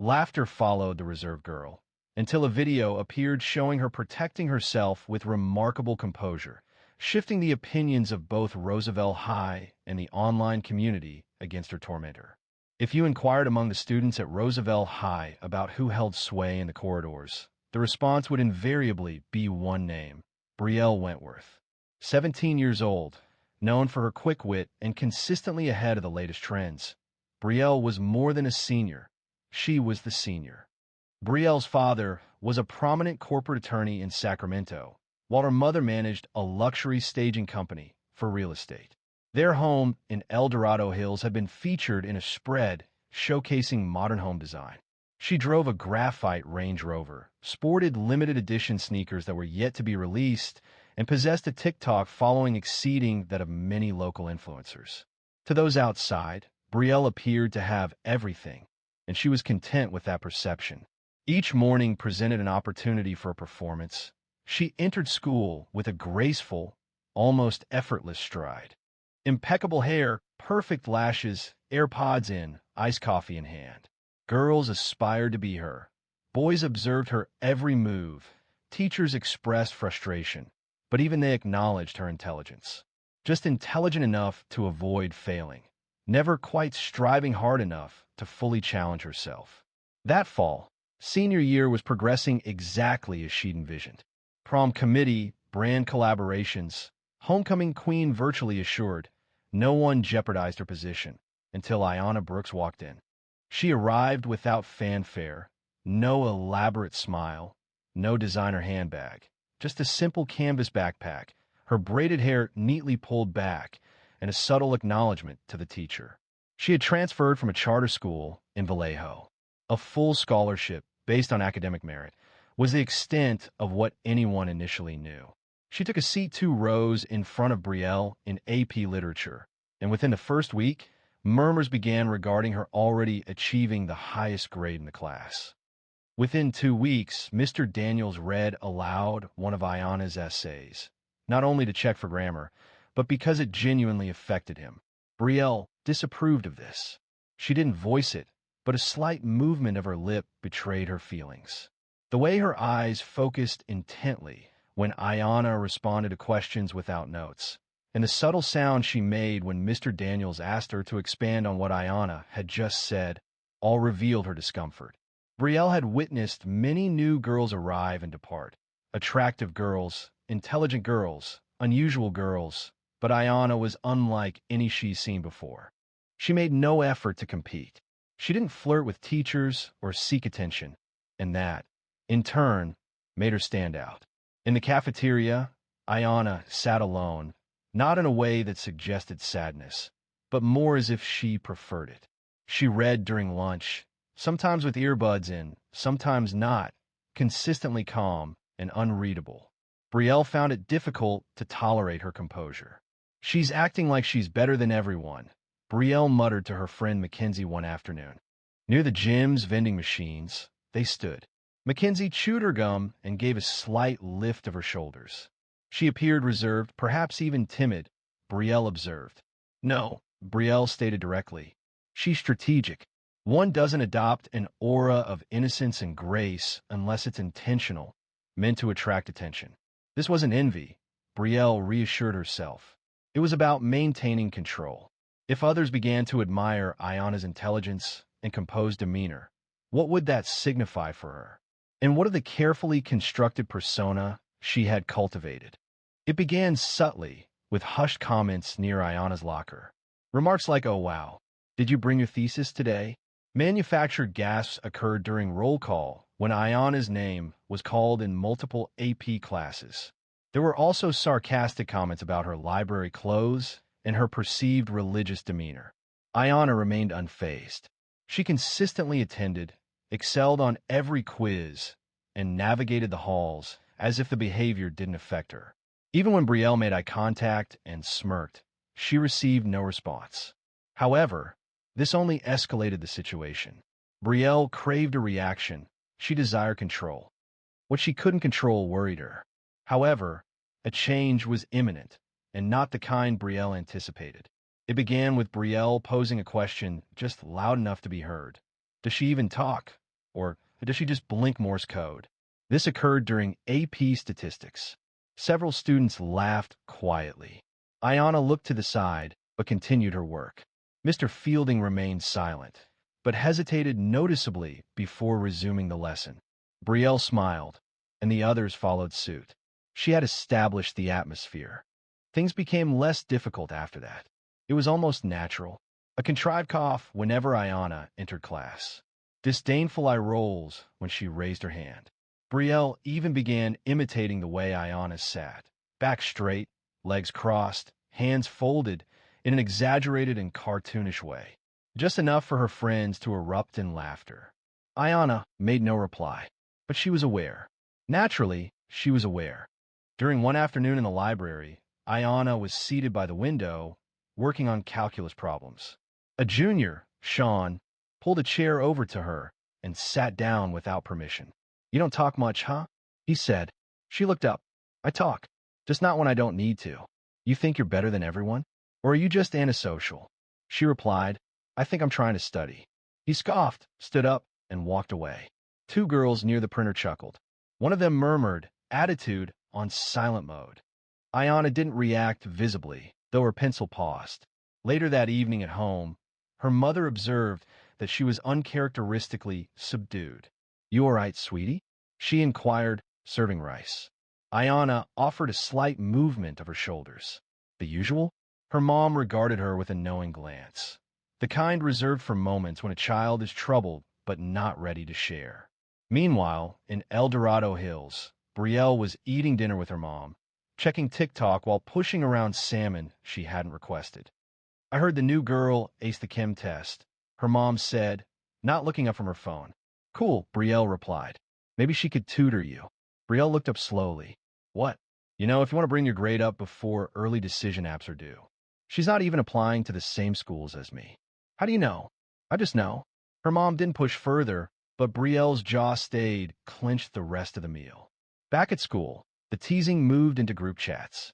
Laughter followed the reserve girl, until a video appeared showing her protecting herself with remarkable composure, shifting the opinions of both Roosevelt High and the online community against her tormentor. If you inquired among the students at Roosevelt High about who held sway in the corridors, the response would invariably be one name: Brielle Wentworth. 17 years old, known for her quick wit and consistently ahead of the latest trends, Brielle was more than a senior. She was the senior. Brielle's father was a prominent corporate attorney in Sacramento, while her mother managed a luxury staging company for real estate. Their home in El Dorado Hills had been featured in a spread showcasing modern home design. She drove a graphite Range Rover, sported limited edition sneakers that were yet to be released, and possessed a TikTok following exceeding that of many local influencers. To those outside, Brielle appeared to have everything, and she was content with that perception. Each morning presented an opportunity for a performance. She entered school with a graceful, almost effortless stride. Impeccable hair, perfect lashes, AirPods in, iced coffee in hand. Girls aspired to be her. Boys observed her every move. Teachers expressed frustration, but even they acknowledged her intelligence. Just intelligent enough to avoid failing, never quite striving hard enough to fully challenge herself. That fall, senior year was progressing exactly as she'd envisioned. Prom committee, brand collaborations, homecoming queen virtually assured, no one jeopardized her position until Ayanna Brooks walked in. She arrived without fanfare, no elaborate smile, no designer handbag, just a simple canvas backpack, her braided hair neatly pulled back, and a subtle acknowledgement to the teacher. She had transferred from a charter school in Vallejo. A full scholarship, based on academic merit, was the extent of what anyone initially knew. She took a seat 2 rows in front of Brielle in AP Literature, and within the first week, murmurs began regarding her already achieving the highest grade in the class. Within 2 weeks, Mr. Daniels read aloud one of Ayanna's essays, not only to check for grammar, but because it genuinely affected him. Brielle disapproved of this. She didn't voice it, but a slight movement of her lip betrayed her feelings. The way her eyes focused intently when Ayanna responded to questions without notes, and the subtle sound she made when Mr. Daniels asked her to expand on what Ayanna had just said, all revealed her discomfort. Brielle had witnessed many new girls arrive and depart. Attractive girls, intelligent girls, unusual girls, but Ayanna was unlike any she's seen before. She made no effort to compete. She didn't flirt with teachers or seek attention, and that, in turn, made her stand out. In the cafeteria, Ayanna sat alone, not in a way that suggested sadness, but more as if she preferred it. She read during lunch, sometimes with earbuds in, sometimes not, consistently calm and unreadable. Brielle found it difficult to tolerate her composure. "She's acting like she's better than everyone," Brielle muttered to her friend Mackenzie one afternoon. Near the gym's vending machines, they stood. Mackenzie chewed her gum and gave a slight lift of her shoulders. She appeared reserved, perhaps even timid, Brielle observed. "No," Brielle stated directly. "She's strategic. One doesn't adopt an aura of innocence and grace unless it's intentional, meant to attract attention." This wasn't envy, Brielle reassured herself. It was about maintaining control. If others began to admire Ayanna's intelligence and composed demeanor, what would that signify for her? And what of the carefully constructed persona she had cultivated? It began subtly, with hushed comments near Ayanna's locker. Remarks like, "Oh wow, did you bring your thesis today?" Manufactured gasps occurred during roll call when Ayanna's name was called in multiple AP classes. There were also sarcastic comments about her library clothes and her perceived religious demeanor. Ayanna remained unfazed. She consistently attended, excelled on every quiz, and navigated the halls as if the behavior didn't affect her. Even when Brielle made eye contact and smirked, she received no response. However, this only escalated the situation. Brielle craved a reaction. She desired control. What she couldn't control worried her. However, a change was imminent, and not the kind Brielle anticipated. It began with Brielle posing a question just loud enough to be heard. "Does she even talk?" Or does she just blink Morse code? This occurred during AP statistics. Several students laughed quietly. Ayanna looked to the side, but continued her work. Mr. Fielding remained silent, but hesitated noticeably before resuming the lesson. Brielle smiled, and the others followed suit. She had established the atmosphere. Things became less difficult after that. It was almost natural. A contrived cough whenever Ayanna entered class. Disdainful eye rolls when she raised her hand. Brielle even began imitating the way Ayanna sat. Back straight, legs crossed, hands folded, in an exaggerated and cartoonish way. Just enough for her friends to erupt in laughter. Ayanna made no reply, but she was aware. Naturally, she was aware. During one afternoon in the library, Ayanna was seated by the window, working on calculus problems. A junior, Sean, pulled a chair over to her and sat down without permission. "You don't talk much, huh?" he said. She looked up. "I talk, just not when I don't need to." "You think you're better than everyone? Or are you just antisocial?" She replied, "I think I'm trying to study." He scoffed, stood up, and walked away. Two girls near the printer chuckled. One of them murmured, "Attitude on silent mode." Ayanna didn't react visibly, though her pencil paused. Later that evening at home, her mother observed that she was uncharacteristically subdued. "You all right, sweetie?" she inquired, serving rice. Ayanna offered a slight movement of her shoulders. "The usual?" Her mom regarded her with a knowing glance, the kind reserved for moments when a child is troubled but not ready to share. Meanwhile, in El Dorado Hills, Brielle was eating dinner with her mom, checking TikTok while pushing around salmon she hadn't requested. "I heard the new girl aced the chem test," her mom said, not looking up from her phone. "Cool," Brielle replied. "Maybe she could tutor you." Brielle looked up slowly. "What?" "You know, if you want to bring your grade up before early decision apps are due." "She's not even applying to the same schools as me." "How do you know?" "I just know." Her mom didn't push further, but Brielle's jaw stayed, clenched the rest of the meal. Back at school, the teasing moved into group chats.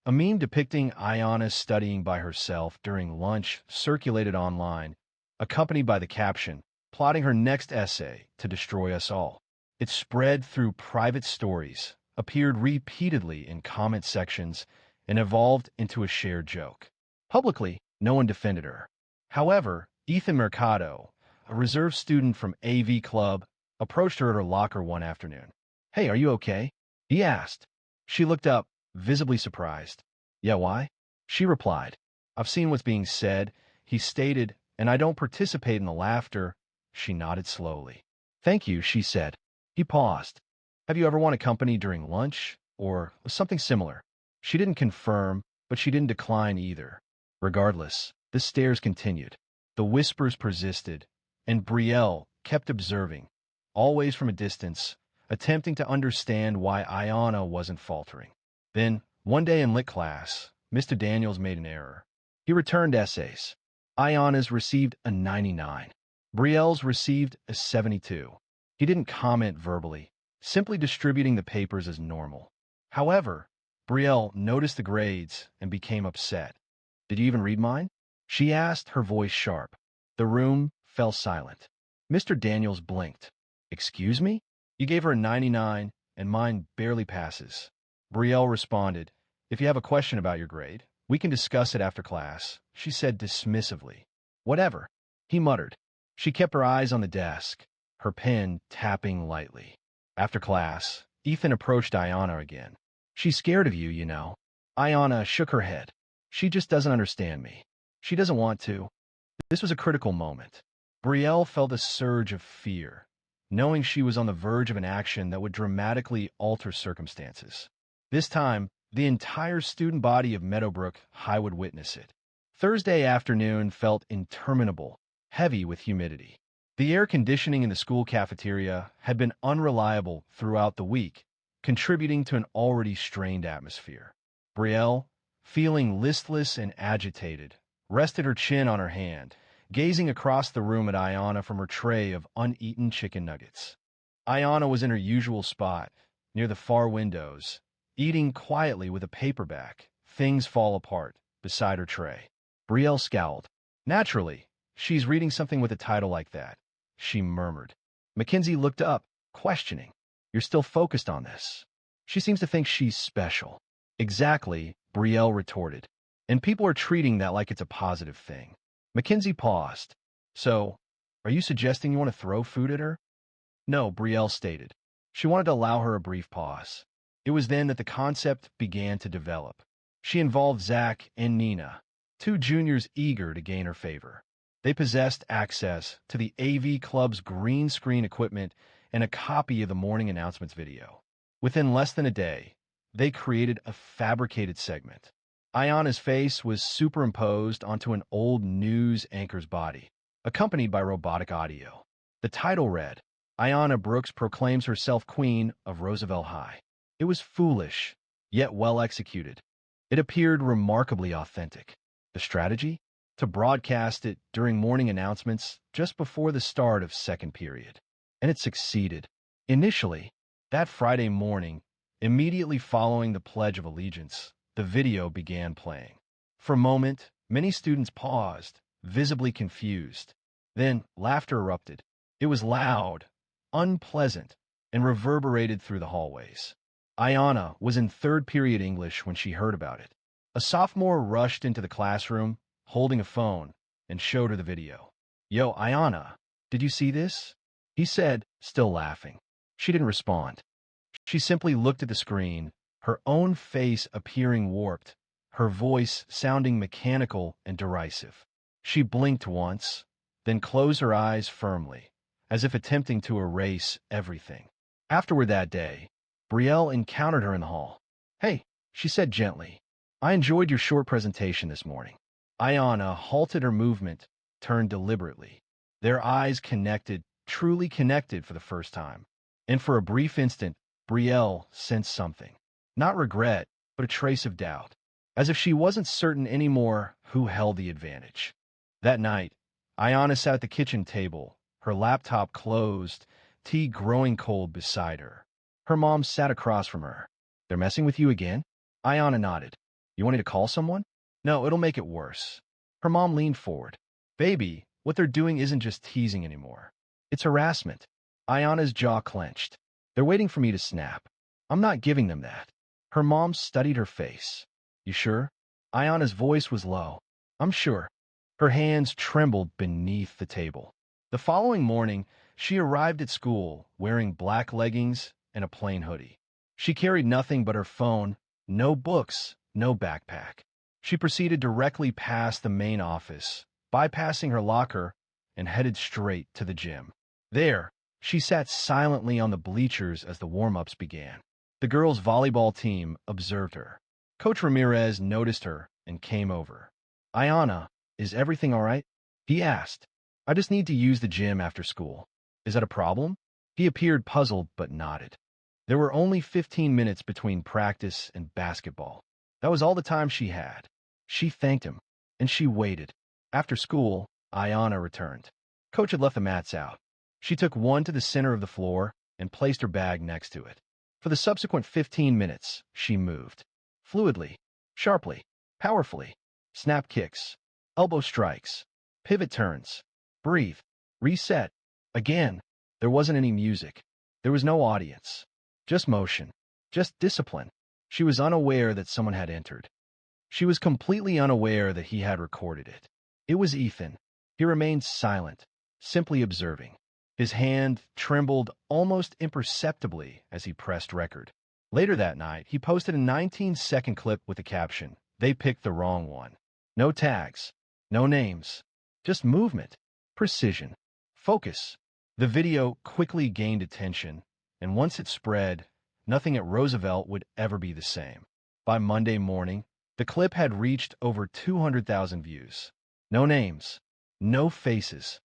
A meme depicting Ayanna studying by herself during lunch circulated online, accompanied by the caption, "Plotting her next essay to destroy us all." It spread through private stories, appeared repeatedly in comment sections, and evolved into a shared joke. Publicly, no one defended her. However, Ethan Mercado, a reserve student from AV Club, approached her at her locker one afternoon. "Hey, are you okay?" he asked. She looked up, visibly surprised. "Yeah, why?" She replied. "I've seen what's being said," he stated, "and I don't participate in the laughter." She nodded slowly. "Thank you," she said. He paused. "Have you ever wanted company during lunch? Or something similar?" She didn't confirm, but she didn't decline either. Regardless, the stares continued. The whispers persisted, and Brielle kept observing, always from a distance, attempting to understand why Ayanna wasn't faltering. Then, one day in lit class, Mr. Daniels made an error. He returned essays. Ayanna's received a 99. Brielle's received a 72. He didn't comment verbally, simply distributing the papers as normal. However, Brielle noticed the grades and became upset. "Did you even read mine?" she asked, her voice sharp. The room fell silent. Mr. Daniels blinked. "Excuse me?" "You gave her a 99, and mine barely passes." Brielle responded, "If you have a question about your grade, we can discuss it after class," she said dismissively. "Whatever," he muttered. She kept her eyes on the desk, her pen tapping lightly. After class, Ethan approached Ayanna again. "She's scared of you, you know." Ayanna shook her head. "She just doesn't understand me. She doesn't want to." This was a critical moment. Brielle felt a surge of fear, knowing she was on the verge of an action that would dramatically alter circumstances. This time, the entire student body of Meadowbrook High would witness it. Thursday afternoon felt interminable, heavy with humidity. The air conditioning in the school cafeteria had been unreliable throughout the week, contributing to an already strained atmosphere. Brielle, feeling listless and agitated, rested her chin on her hand, gazing across the room at Ayanna from her tray of uneaten chicken nuggets. Ayanna was in her usual spot, near the far windows, eating quietly with a paperback, Things Fall Apart, beside her tray. Brielle scowled. "Naturally, she's reading something with a title like that," she murmured. Mackenzie looked up, questioning. You're still focused on this. She seems to think she's special. Exactly, Brielle retorted. And people are treating that like it's a positive thing. Mackenzie paused. So, are you suggesting you want to throw food at her? No, Brielle stated. She wanted to allow her a brief pause. It was then that the concept began to develop. She involved Zach and Nina, two juniors eager to gain her favor. They possessed access to the AV Club's green screen equipment and a copy of the morning announcements video. Within less than a day, they created a fabricated segment. Ayana's face was superimposed onto an old news anchor's body, accompanied by robotic audio. The title read, Ayana Brooks proclaims herself queen of Roosevelt High. It was foolish, yet well executed. It appeared remarkably authentic. The strategy? To broadcast it during morning announcements just before the start of second period. And it succeeded. Initially, that Friday morning, immediately following the Pledge of Allegiance, the video began playing. For a moment, many students paused, visibly confused. Then, laughter erupted. It was loud, unpleasant, and reverberated through the hallways. Ayana was in third period English when she heard about it. A sophomore rushed into the classroom, holding a phone, and showed her the video. Yo, Ayana, did you see this? He said, still laughing. She didn't respond. She simply looked at the screen, her own face appearing warped, her voice sounding mechanical and derisive. She blinked once, then closed her eyes firmly, as if attempting to erase everything. Afterward that day, Brielle encountered her in the hall. Hey, she said gently, I enjoyed your short presentation this morning. Ayana halted her movement, turned deliberately. Their eyes connected, truly connected for the first time. And for a brief instant, Brielle sensed something. Not regret, but a trace of doubt. As if she wasn't certain anymore who held the advantage. That night, Ayana sat at the kitchen table, her laptop closed, tea growing cold beside her. Her mom sat across from her. They're messing with you again? Ayana nodded. You want me to call someone? No, it'll make it worse. Her mom leaned forward. Baby, what they're doing isn't just teasing anymore. It's harassment. Ayana's jaw clenched. They're waiting for me to snap. I'm not giving them that. Her mom studied her face. You sure? Ayana's voice was low. I'm sure. Her hands trembled beneath the table. The following morning, she arrived at school wearing black leggings and a plain hoodie. She carried nothing but her phone, no books, no backpack. She proceeded directly past the main office, bypassing her locker, and headed straight to the gym. There, she sat silently on the bleachers as the warm-ups began. The girls' volleyball team observed her. Coach Ramirez noticed her and came over. Ayana, is everything all right? He asked. I just need to use the gym after school. Is that a problem? He appeared puzzled but nodded. There were only 15 minutes between practice and basketball. That was all the time she had. She thanked him, and she waited. After school, Ayana returned. Coach had left the mats out. She took one to the center of the floor and placed her bag next to it. For the subsequent 15 minutes, she moved. Fluidly, sharply, powerfully. Snap kicks, elbow strikes, pivot turns. Breathe. Reset. Again. There wasn't any music. There was no audience. Just motion. Just discipline. She was unaware that someone had entered. She was completely unaware that he had recorded it. It was Ethan. He remained silent, simply observing. His hand trembled almost imperceptibly as he pressed record. Later that night, he posted a 19-second clip with the caption, "They picked the wrong one." No tags, no names, just movement, precision, focus. The video quickly gained attention, and once it spread, nothing at Roosevelt would ever be the same. By Monday morning, the clip had reached over 200,000 views. No names, no faces.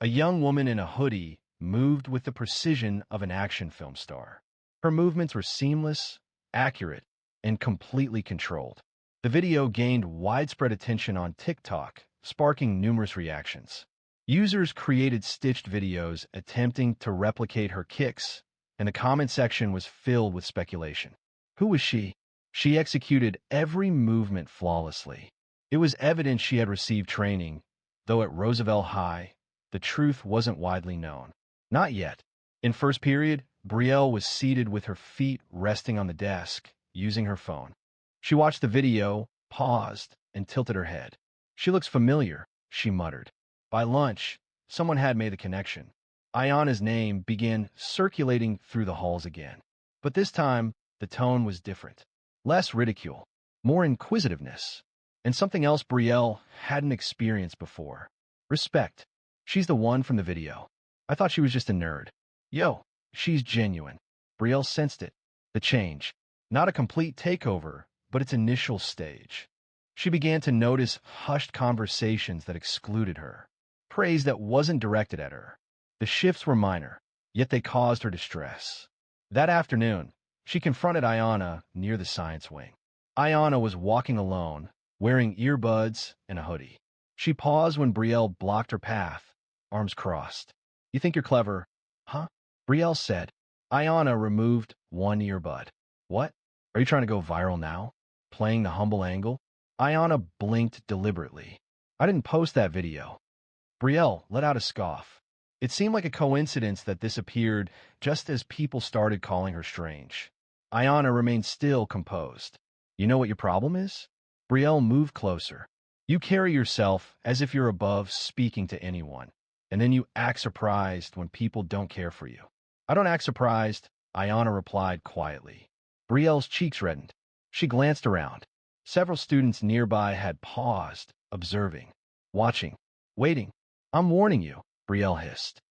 A young woman in a hoodie moved with the precision of an action film star. Her movements were seamless, accurate, and completely controlled. The video gained widespread attention on TikTok, sparking numerous reactions. Users created stitched videos attempting to replicate her kicks, and the comment section was filled with speculation. Who was she? She executed every movement flawlessly. It was evident she had received training, though at Roosevelt High, the truth wasn't widely known. Not yet. In first period, Brielle was seated with her feet resting on the desk, using her phone. She watched the video, paused, and tilted her head. She looks familiar, she muttered. By lunch, someone had made the connection. Ayana's name began circulating through the halls again. But this time, the tone was different. Less ridicule, more inquisitiveness, and something else Brielle hadn't experienced before. Respect. She's the one from the video. I thought she was just a nerd. Yo, she's genuine. Brielle sensed it. The change. Not a complete takeover, but its initial stage. She began to notice hushed conversations that excluded her. Praise that wasn't directed at her. The shifts were minor, yet they caused her distress. That afternoon, she confronted Ayana near the science wing. Ayana was walking alone, wearing earbuds and a hoodie. She paused when Brielle blocked her path, arms crossed. You think you're clever, huh? Brielle said. Ayana removed one earbud. What? Are you trying to go viral now? Playing the humble angle? Ayana blinked deliberately. I didn't post that video. Brielle let out a scoff. It seemed like a coincidence that this appeared just as people started calling her strange. Ayana remained still, composed. You know what your problem is? Brielle moved closer. You carry yourself as if you're above speaking to anyone, and then you act surprised when people don't care for you. I don't act surprised, Ayana replied quietly. Brielle's cheeks reddened. She glanced around. Several students nearby had paused, observing, watching, waiting. I'm warning you, Brielle hissed.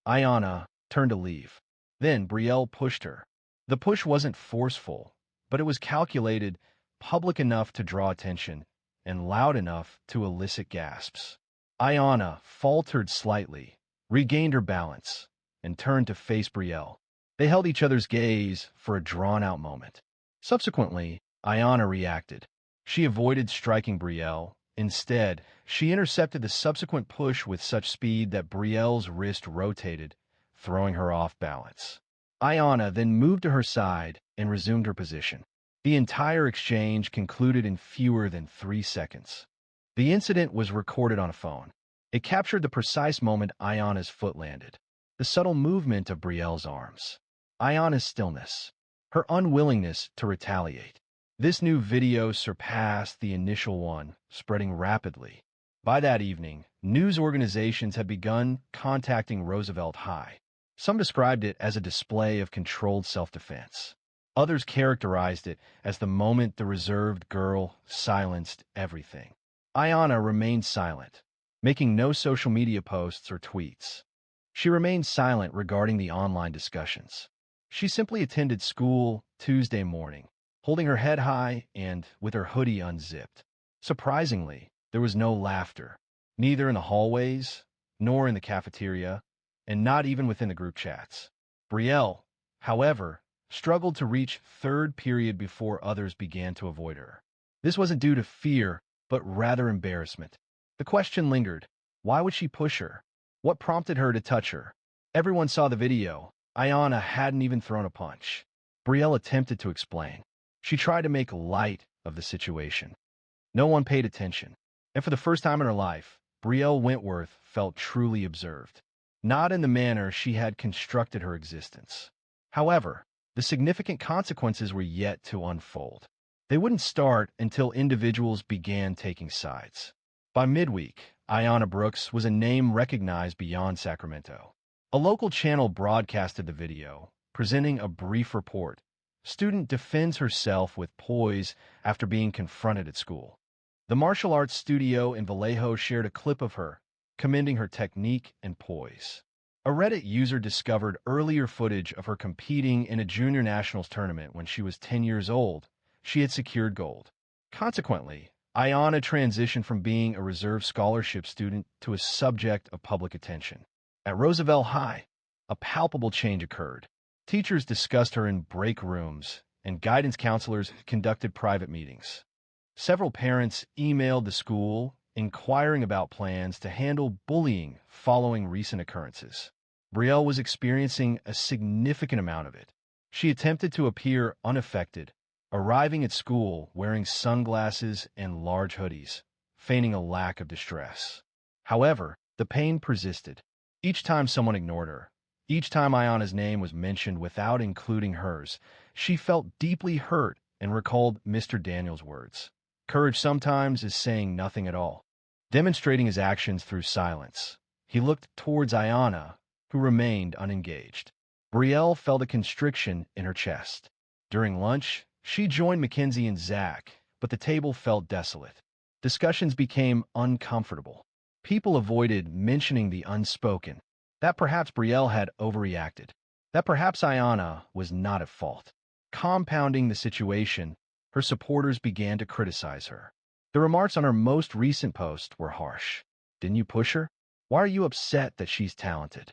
Ayana turned to leave. Then Brielle pushed her. The push wasn't forceful, but it was calculated, public enough to draw attention, and loud enough to elicit gasps. Ayana faltered slightly, regained her balance, and turned to face Brielle. They held each other's gaze for a drawn-out moment. Subsequently, Ayana reacted. She avoided striking Brielle. Instead, she intercepted the subsequent push with such speed that Brielle's wrist rotated, throwing her off balance. Ayana then moved to her side and resumed her position. The entire exchange concluded in fewer than 3 seconds. The incident was recorded on a phone. It captured the precise moment Ayana's foot landed, the subtle movement of Brielle's arms, Ayana's stillness, her unwillingness to retaliate. This new video surpassed the initial one, spreading rapidly. By that evening, news organizations had begun contacting Roosevelt High. Some described it as a display of controlled self-defense. Others characterized it as the moment the reserved girl silenced everything. Ayana remained silent, making no social media posts or tweets. She remained silent regarding the online discussions. She simply attended school Tuesday morning, holding her head high and with her hoodie unzipped. Surprisingly, there was no laughter, neither in the hallways, nor in the cafeteria, and not even within the group chats. Brielle, however, struggled to reach third period before others began to avoid her. This wasn't due to fear, but rather embarrassment. The question lingered. Why would she push her? What prompted her to touch her? Everyone saw the video. Ayana hadn't even thrown a punch. Brielle attempted to explain. She tried to make light of the situation. No one paid attention. And for the first time in her life, Brielle Wentworth felt truly observed. Not in the manner she had constructed her existence. However, the significant consequences were yet to unfold. They wouldn't start until individuals began taking sides. By midweek, Ayana Brooks was a name recognized beyond Sacramento. A local channel broadcasted the video, presenting a brief report. Student defends herself with poise after being confronted at school. The martial arts studio in Vallejo shared a clip of her, commending her technique and poise. A Reddit user discovered earlier footage of her competing in a junior nationals tournament when she was 10 years old. She had secured gold. Consequently, Ayana transitioned from being a reserve scholarship student to a subject of public attention. At Roosevelt High, a palpable change occurred. Teachers discussed her in break rooms, and guidance counselors conducted private meetings. Several parents emailed the school, inquiring about plans to handle bullying following recent occurrences. Brielle was experiencing a significant amount of it. She attempted to appear unaffected, arriving at school wearing sunglasses and large hoodies, feigning a lack of distress. However, the pain persisted. Each time someone ignored her, Each time Ayana's name was mentioned without including hers, she felt deeply hurt and recalled Mr. Daniel's words. Courage sometimes is saying nothing at all, demonstrating his actions through silence. He looked towards Ayana, who remained unengaged. Brielle felt a constriction in her chest. During lunch, she joined Mackenzie and Zach, but the table felt desolate. Discussions became uncomfortable. People avoided mentioning the unspoken, that perhaps Brielle had overreacted, that perhaps Ayana was not at fault. Compounding the situation, her supporters began to criticize her. The remarks on her most recent post were harsh. Didn't you push her? Why are you upset that she's talented?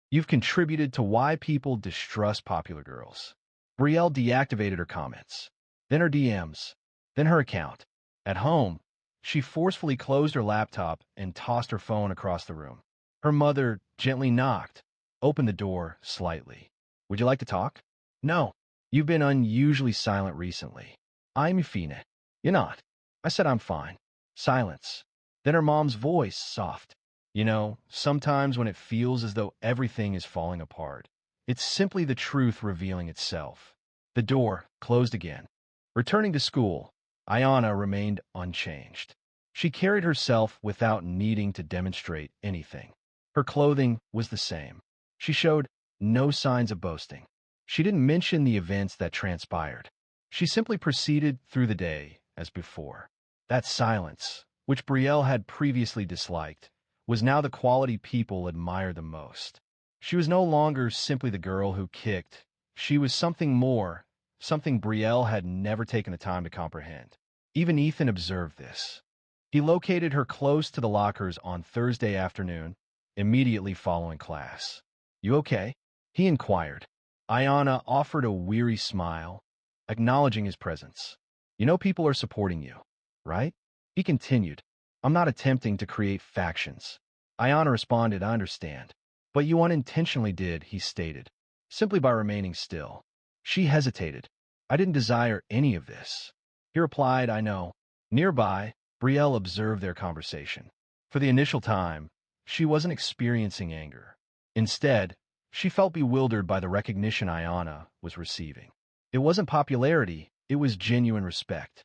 You've contributed to why people distrust popular girls. Brielle deactivated her comments, then her DMs, then her account. At home, she forcefully closed her laptop and tossed her phone across the room. Her mother gently knocked, opened the door slightly. Would you like to talk? No. You've been unusually silent recently. I'm fine. You're not. I said I'm fine. Silence. Then her mom's voice, soft. You know, sometimes when it feels as though everything is falling apart, it's simply the truth revealing itself. The door closed again. Returning to school, Ayana remained unchanged. She carried herself without needing to demonstrate anything. Her clothing was the same. She showed no signs of boasting. She didn't mention the events that transpired. She simply proceeded through the day as before. That silence, which Brielle had previously disliked, was now the quality people admired the most. She was no longer simply the girl who kicked. She was something more, something Brielle had never taken the time to comprehend. Even Ethan observed this. He located her close to the lockers on Thursday afternoon, immediately following class. You okay? He inquired. Ayana offered a weary smile, acknowledging his presence. You know people are supporting you, right? He continued. I'm not attempting to create factions. Ayana responded, I understand. But you unintentionally did, he stated, simply by remaining still. She hesitated. I didn't desire any of this. He replied, I know. Nearby, Brielle observed their conversation. For the initial time, she wasn't experiencing anger. Instead, she felt bewildered by the recognition Ayana was receiving. It wasn't popularity, it was genuine respect.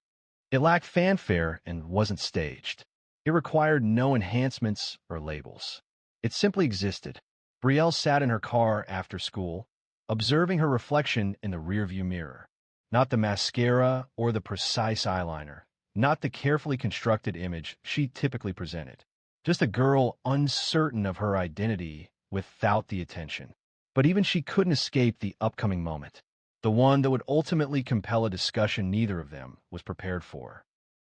It lacked fanfare and wasn't staged. It required no enhancements or labels. It simply existed. Brielle sat in her car after school, observing her reflection in the rearview mirror. Not the mascara or the precise eyeliner, not the carefully constructed image she typically presented. Just a girl uncertain of her identity without the attention. But even she couldn't escape the upcoming moment, the one that would ultimately compel a discussion neither of them was prepared for.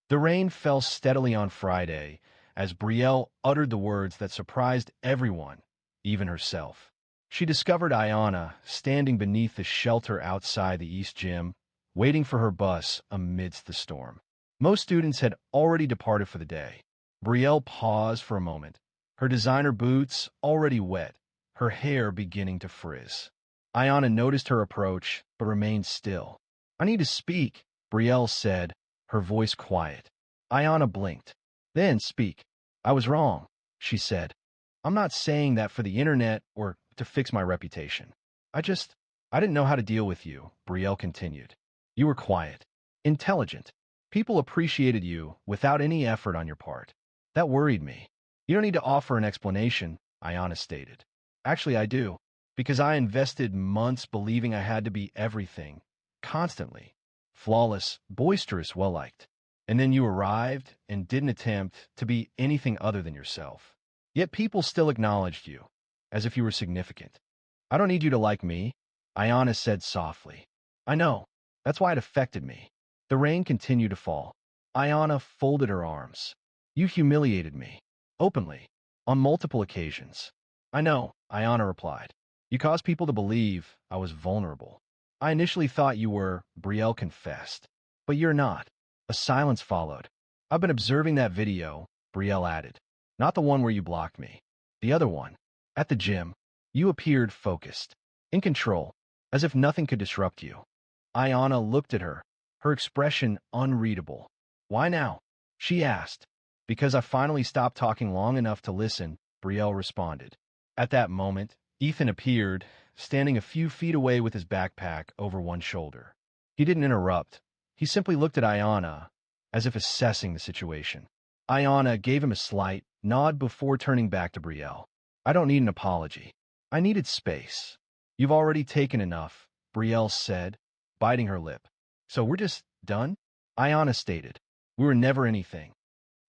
The rain fell steadily on Friday as Brielle uttered the words that surprised everyone, even herself. She discovered Ayana standing beneath the shelter outside the East Gym, waiting for her bus amidst the storm. Most students had already departed for the day. Brielle paused for a moment, her designer boots already wet, her hair beginning to frizz. Ayana noticed her approach, but remained still. I need to speak, Brielle said, her voice quiet. Ayana blinked. Then speak. I was wrong, she said. I'm not saying that for the internet or to fix my reputation. I didn't know how to deal with you, Brielle continued. You were quiet, intelligent. People appreciated you without any effort on your part. That worried me. You don't need to offer an explanation, Ayana stated. Actually, I do, because I invested months believing I had to be everything, constantly. Flawless, boisterous, well-liked. And then you arrived and didn't attempt to be anything other than yourself. Yet people still acknowledged you, as if you were significant. I don't need you to like me, Ayana said softly. I know. That's why it affected me. The rain continued to fall. Ayana folded her arms. You humiliated me. Openly. On multiple occasions. I know, Ayana replied. You caused people to believe I was vulnerable. I initially thought you were, Brielle confessed. But you're not. A silence followed. I've been observing that video, Brielle added. Not the one where you blocked me. The other one. At the gym. You appeared focused. In control. As if nothing could disrupt you. Ayana looked at her, her expression unreadable. Why now? She asked. Because I finally stopped talking long enough to listen, Brielle responded. At that moment, Ethan appeared, standing a few feet away with his backpack over one shoulder. He didn't interrupt. He simply looked at Ayanna, as if assessing the situation. Ayanna gave him a slight nod before turning back to Brielle. I don't need an apology. I needed space. You've already taken enough, Brielle said, biting her lip. So we're just done? Ayanna stated. We were never anything.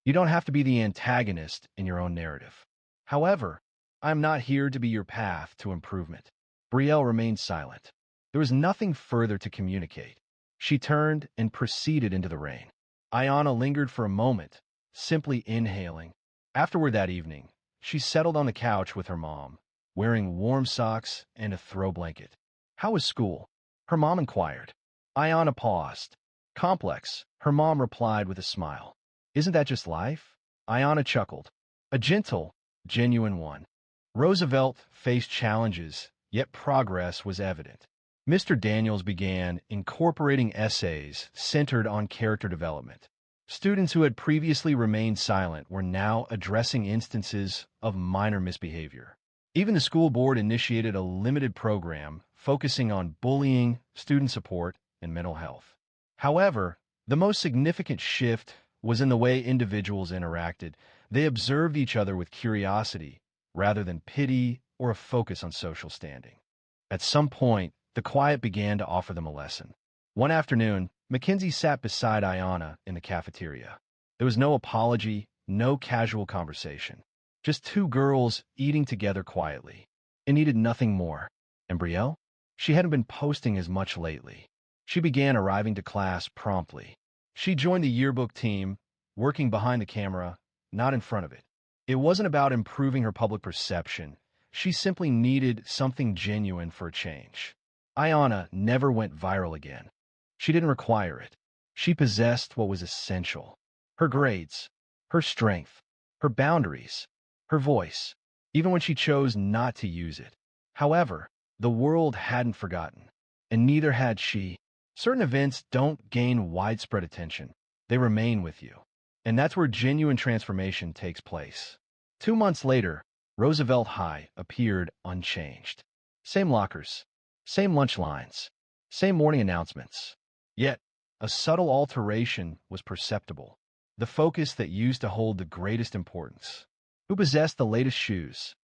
You don't have to be the antagonist in your own narrative. However, I am not here to be your path to improvement. Brielle remained silent. There was nothing further to communicate. She turned and proceeded into the rain. Ayanna lingered for a moment, simply inhaling. Afterward that evening, she settled on the couch with her mom, wearing warm socks and a throw blanket. How was school? Her mom inquired. Ayanna paused. Complex, her mom replied with a smile. Isn't that just life? Ayanna chuckled. A gentle, genuine one. Roosevelt faced challenges, yet progress was evident. Mr. Daniels began incorporating essays centered on character development. Students who had previously remained silent were now addressing instances of minor misbehavior. Even the school board initiated a limited program focusing on bullying, student support, and mental health. However, the most significant shift was in the way individuals interacted. They observed each other with curiosity, rather than pity or a focus on social standing. At some point, the quiet began to offer them a lesson. One afternoon, Mackenzie sat beside Ayanna in the cafeteria. There was no apology, no casual conversation. Just two girls eating together quietly. It needed nothing more. And Brielle? She hadn't been posting as much lately. She began arriving to class promptly. She joined the yearbook team, working behind the camera, not in front of it. It wasn't about improving her public perception. She simply needed something genuine for a change. Ayanna never went viral again. She didn't require it. She possessed what was essential. Her grades, her strength, her boundaries, her voice, even when she chose not to use it. However, the world hadn't forgotten, and neither had she. Certain events don't gain widespread attention. They remain with you. And that's where genuine transformation takes place. 2 months later, Roosevelt High appeared unchanged. Same lockers, same lunch lines, same morning announcements. Yet, a subtle alteration was perceptible. The focus that used to hold the greatest importance. Who possessed the latest shoes?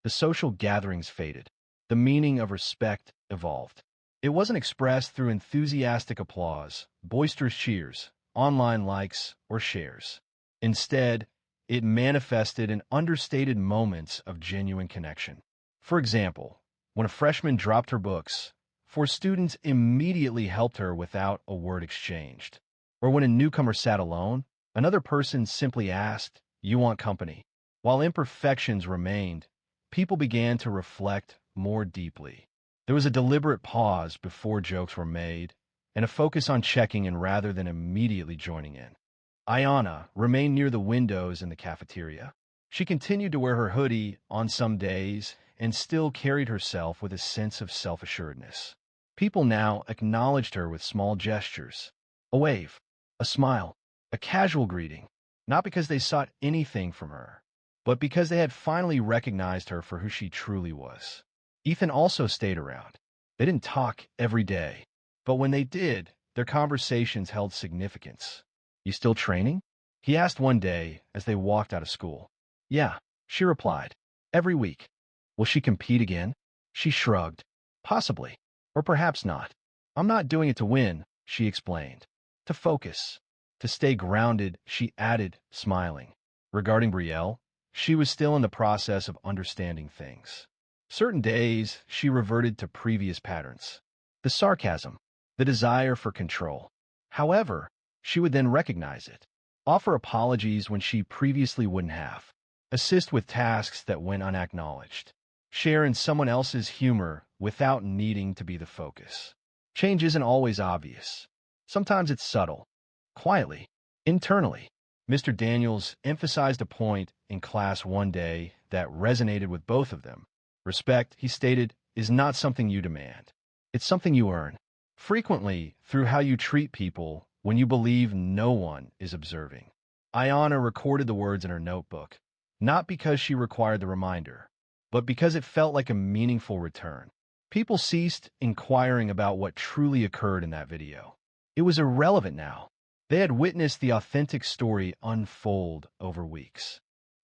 The social gatherings faded. The meaning of respect evolved. It wasn't expressed through enthusiastic applause, boisterous cheers, online likes, or shares. Instead, it manifested in understated moments of genuine connection. For example, when a freshman dropped her books, 4 students immediately helped her without a word exchanged. Or when a newcomer sat alone, another person simply asked, "You want company?" While imperfections remained, people began to reflect more deeply. There was a deliberate pause before jokes were made, and a focus on checking in rather than immediately joining in. Ayanna remained near the windows in the cafeteria. She continued to wear her hoodie on some days and still carried herself with a sense of self-assuredness. People now acknowledged her with small gestures, a wave, a smile, a casual greeting, not because they sought anything from her, but because they had finally recognized her for who she truly was. Ethan also stayed around. They didn't talk every day, but when they did, their conversations held significance. You still training? He asked one day as they walked out of school. Yeah, she replied. Every week. Will she compete again? She shrugged. Possibly. Or perhaps not. I'm not doing it to win, she explained. To focus. To stay grounded, she added, smiling. Regarding Brielle, she was still in the process of understanding things. Certain days, she reverted to previous patterns. The sarcasm, the desire for control. However, she would then recognize it, offer apologies when she previously wouldn't have, assist with tasks that went unacknowledged, share in someone else's humor without needing to be the focus. Change isn't always obvious. Sometimes it's subtle, quietly, internally. Mr. Daniels emphasized a point in class one day that resonated with both of them. Respect, he stated, is not something you demand. It's something you earn, frequently through how you treat people when you believe no one is observing. Ayanna recorded the words in her notebook, not because she required the reminder, but because it felt like a meaningful return. People ceased inquiring about what truly occurred in that video. It was irrelevant now. They had witnessed the authentic story unfold over weeks,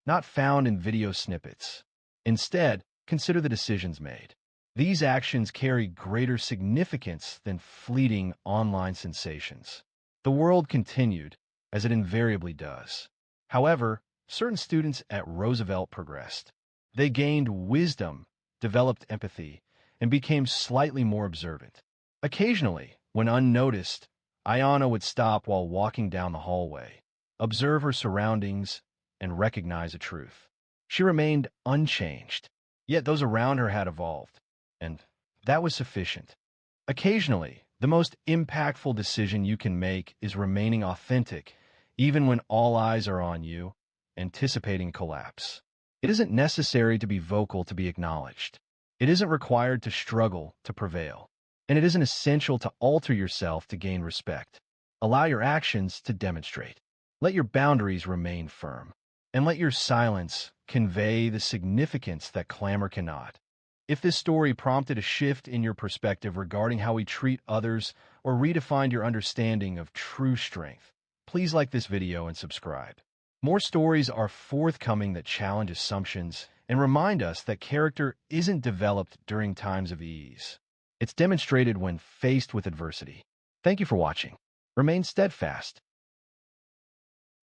not found in video snippets. Instead, consider the decisions made. These actions carry greater significance than fleeting online sensations. The world continued, as it invariably does. However, certain students at Roosevelt progressed. They gained wisdom, developed empathy, and became slightly more observant. Occasionally, when unnoticed, Ayana would stop while walking down the hallway, observe her surroundings, and recognize a truth. She remained unchanged, yet those around her had evolved, and that was sufficient. Occasionally, the most impactful decision you can make is remaining authentic, even when all eyes are on you, anticipating collapse. It isn't necessary to be vocal to be acknowledged. It isn't required to struggle to prevail. And it isn't essential to alter yourself to gain respect. Allow your actions to demonstrate. Let your boundaries remain firm. And let your silence convey the significance that clamor cannot. If this story prompted a shift in your perspective regarding how we treat others or redefined your understanding of true strength, please like this video and subscribe. More stories are forthcoming that challenge assumptions and remind us that character isn't developed during times of ease. It's demonstrated when faced with adversity. Thank you for watching. Remain steadfast.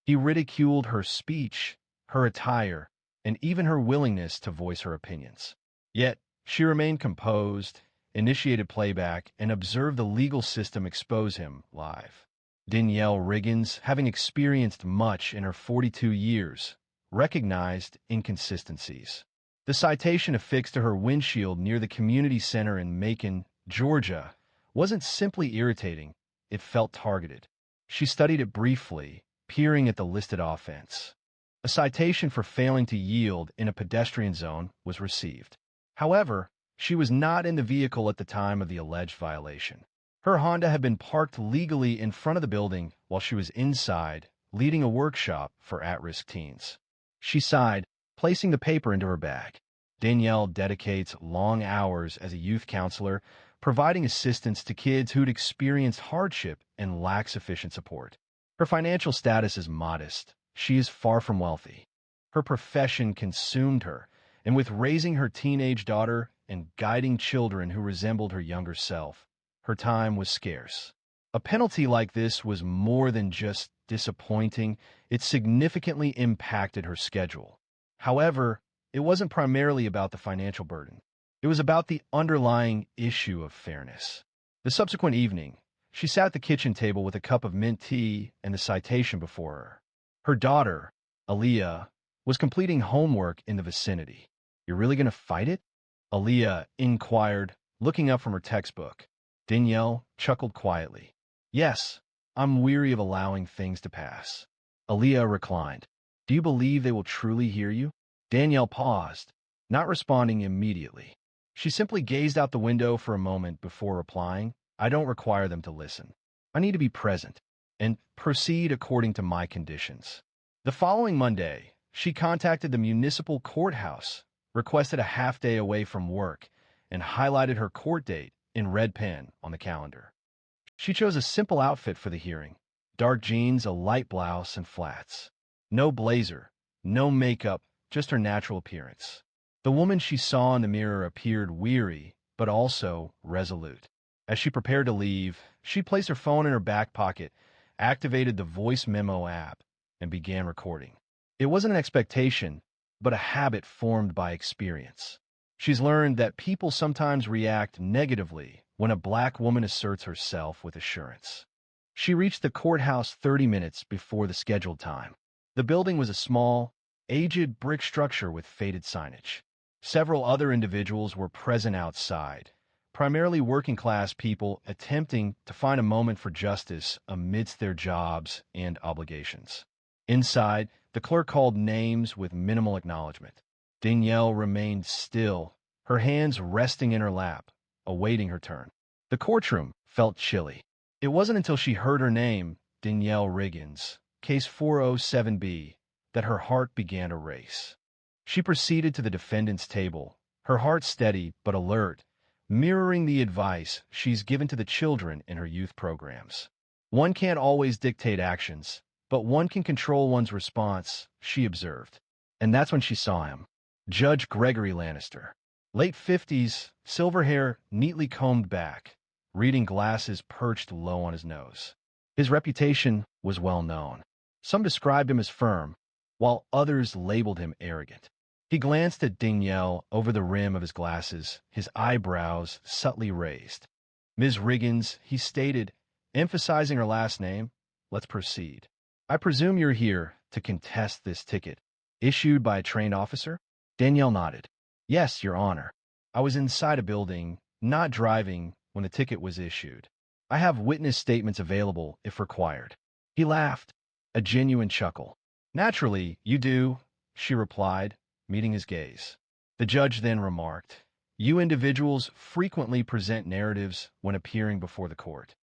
He ridiculed her speech, her attire, and even her willingness to voice her opinions. Yet, she remained composed, initiated playback, and observed the legal system expose him live. Danielle Riggins, having experienced much in her 42 years, recognized inconsistencies. The citation affixed to her windshield near the community center in Macon, Georgia, wasn't simply irritating, it felt targeted. She studied it briefly, peering at the listed offense. A citation for failing to yield in a pedestrian zone was received. However, she was not in the vehicle at the time of the alleged violation. Her Honda had been parked legally in front of the building while she was inside, leading a workshop for at-risk teens. She sighed, placing the paper into her bag. Danielle dedicates long hours as a youth counselor, providing assistance to kids who'd experienced hardship and lack sufficient support. Her financial status is modest. She is far from wealthy. Her profession consumed her, and with raising her teenage daughter and guiding children who resembled her younger self, her time was scarce. A penalty like this was more than just disappointing, it significantly impacted her schedule. However, it wasn't primarily about the financial burden. It was about the underlying issue of fairness. The subsequent evening, she sat at the kitchen table with a cup of mint tea and the citation before her. Her daughter, Aaliyah, was completing homework in the vicinity. "You're really going to fight it?" Aaliyah inquired, looking up from her textbook. Danielle chuckled quietly. "Yes, I'm weary of allowing things to pass." Aaliyah reclined. "Do you believe they will truly hear you?" Danielle paused, not responding immediately. She simply gazed out the window for a moment before replying, "I don't require them to listen. I need to be present and proceed according to my conditions." The following Monday, she contacted the municipal courthouse, requested a half day away from work, and highlighted her court date in red pen on the calendar. She chose a simple outfit for the hearing: dark jeans, a light blouse, and flats. No blazer, no makeup, just her natural appearance. The woman she saw in the mirror appeared weary, but also resolute. As she prepared to leave, she placed her phone in her back pocket, activated the voice memo app, and began recording. It wasn't an expectation, but a habit formed by experience. She's learned that people sometimes react negatively when a black woman asserts herself with assurance. She reached the courthouse 30 minutes before the scheduled time. The building was a small, aged brick structure with faded signage. Several other individuals were present outside, primarily working-class people attempting to find a moment for justice amidst their jobs and obligations. Inside, the clerk called names with minimal acknowledgement. Danielle remained still, her hands resting in her lap, awaiting her turn. The courtroom felt chilly. It wasn't until she heard her name, Danielle Riggins, case 407B, that her heart began to race. She proceeded to the defendant's table, her heart steady but alert, mirroring the advice she's given to the children in her youth programs. One can't always dictate actions, but one can control one's response, she observed. And that's when she saw him. Judge Gregory Lannister. Late 50s, silver hair neatly combed back, reading glasses perched low on his nose. His reputation was well known. Some described him as firm, while others labeled him arrogant. He glanced at Danielle over the rim of his glasses, his eyebrows subtly raised. Ms. Riggins, he stated, emphasizing her last name, let's proceed. I presume you're here to contest this ticket, issued by a trained officer? Danielle nodded. Yes, Your Honor. I was inside a building, not driving, when the ticket was issued. I have witness statements available if required. He laughed, a genuine chuckle. Naturally, you do, she replied, meeting his gaze. The judge then remarked, you individuals frequently present narratives when appearing before the court.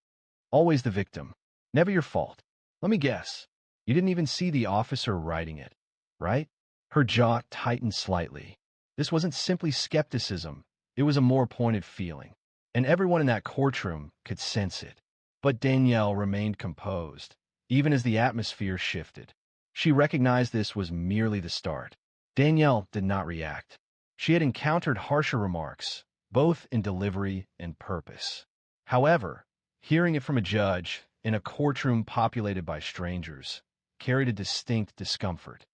Always the victim. Never your fault. Let me guess. You didn't even see the officer writing it, right? Her jaw tightened slightly. This wasn't simply skepticism. It was a more pointed feeling, and everyone in that courtroom could sense it. But Danielle remained composed, even as the atmosphere shifted. She recognized this was merely the start. Danielle did not react. She had encountered harsher remarks, both in delivery and purpose. However, hearing it from a judge in a courtroom populated by strangers carried a distinct discomfort.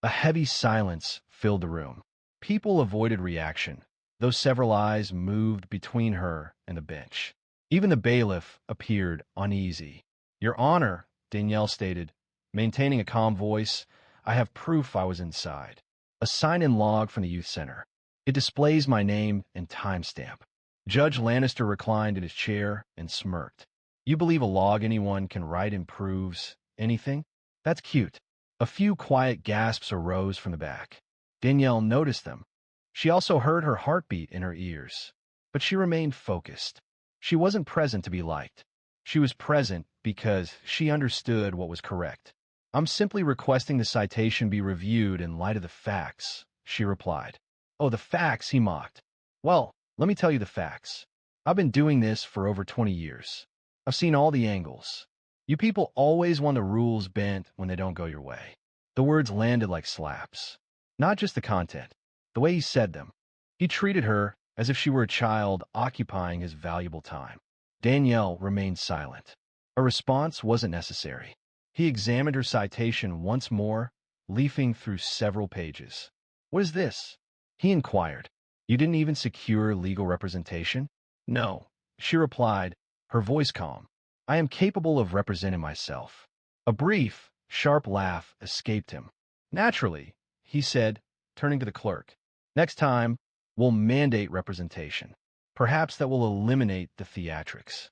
A heavy silence filled the room. People avoided reaction, though several eyes moved between her and the bench. Even the bailiff appeared uneasy. Your Honor, Danielle stated, maintaining a calm voice, I have proof I was inside. A sign-in log from the youth center. It displays my name and timestamp. Judge Lannister reclined in his chair and smirked. You believe a log anyone can write improves anything? That's cute. A few quiet gasps arose from the back. Danielle noticed them. She also heard her heartbeat in her ears. But she remained focused. She wasn't present to be liked. She was present because she understood what was correct. I'm simply requesting the citation be reviewed in light of the facts, she replied. Oh, the facts, he mocked. Well, let me tell you the facts. I've been doing this for over 20 years. I've seen all the angles. You people always want the rules bent when they don't go your way. The words landed like slaps. Not just the content, the way he said them. He treated her as if she were a child occupying his valuable time. Danielle remained silent. A response wasn't necessary. He examined her citation once more, leafing through several pages. What is this? He inquired. You didn't even secure legal representation? No, she replied, her voice calm. I am capable of representing myself. A brief, sharp laugh escaped him. Naturally, he said, turning to the clerk. Next time, we'll mandate representation. Perhaps that will eliminate the theatrics.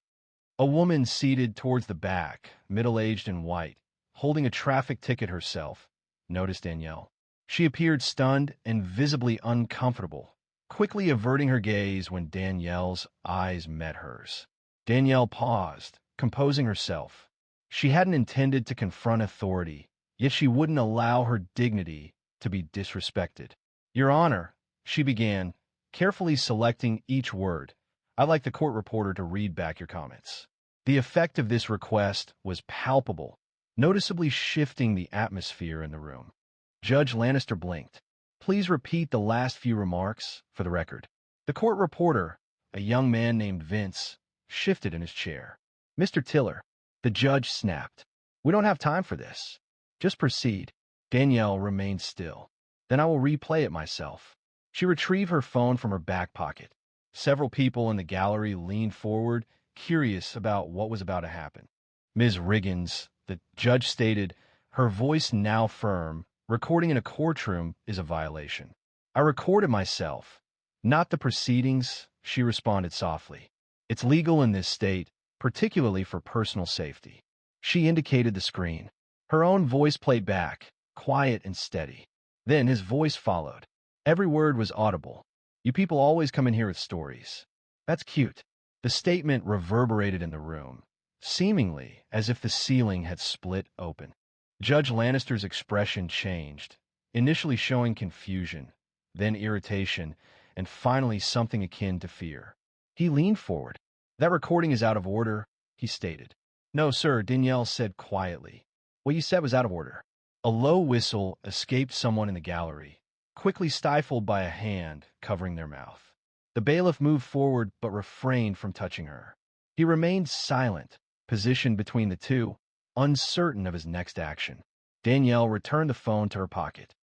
A woman seated towards the back, middle-aged and white, holding a traffic ticket herself, noticed Danielle. She appeared stunned and visibly uncomfortable, quickly averting her gaze when Danielle's eyes met hers. Danielle paused, composing herself. She hadn't intended to confront authority, yet she wouldn't allow her dignity to be disrespected. Your Honor, she began, carefully selecting each word. I'd like the court reporter to read back your comments. The effect of this request was palpable, noticeably shifting the atmosphere in the room. Judge Lannister blinked. Please repeat the last few remarks for the record. The court reporter, a young man named Vince, shifted in his chair. Mr. Tiller, the judge snapped. We don't have time for this. Just proceed. Danielle remained still. Then I will replay it myself. She retrieved her phone from her back pocket. Several people in the gallery leaned forward, curious about what was about to happen. Ms. Riggins, the judge stated, her voice now firm, recording in a courtroom is a violation. I recorded myself, not the proceedings, she responded softly. It's legal in this state, particularly for personal safety. She indicated the screen. Her own voice played back, quiet and steady. Then his voice followed. Every word was audible. You people always come in here with stories. That's cute. The statement reverberated in the room, seemingly as if the ceiling had split open. Judge Lannister's expression changed, initially showing confusion, then irritation, and finally something akin to fear. He leaned forward. "That recording is out of order," he stated. "No, sir," Danielle said quietly. "What you said was out of order." A low whistle escaped someone in the gallery, quickly stifled by a hand covering their mouth. The bailiff moved forward but refrained from touching her. He remained silent, positioned between the two, uncertain of his next action. Danielle returned the phone to her pocket.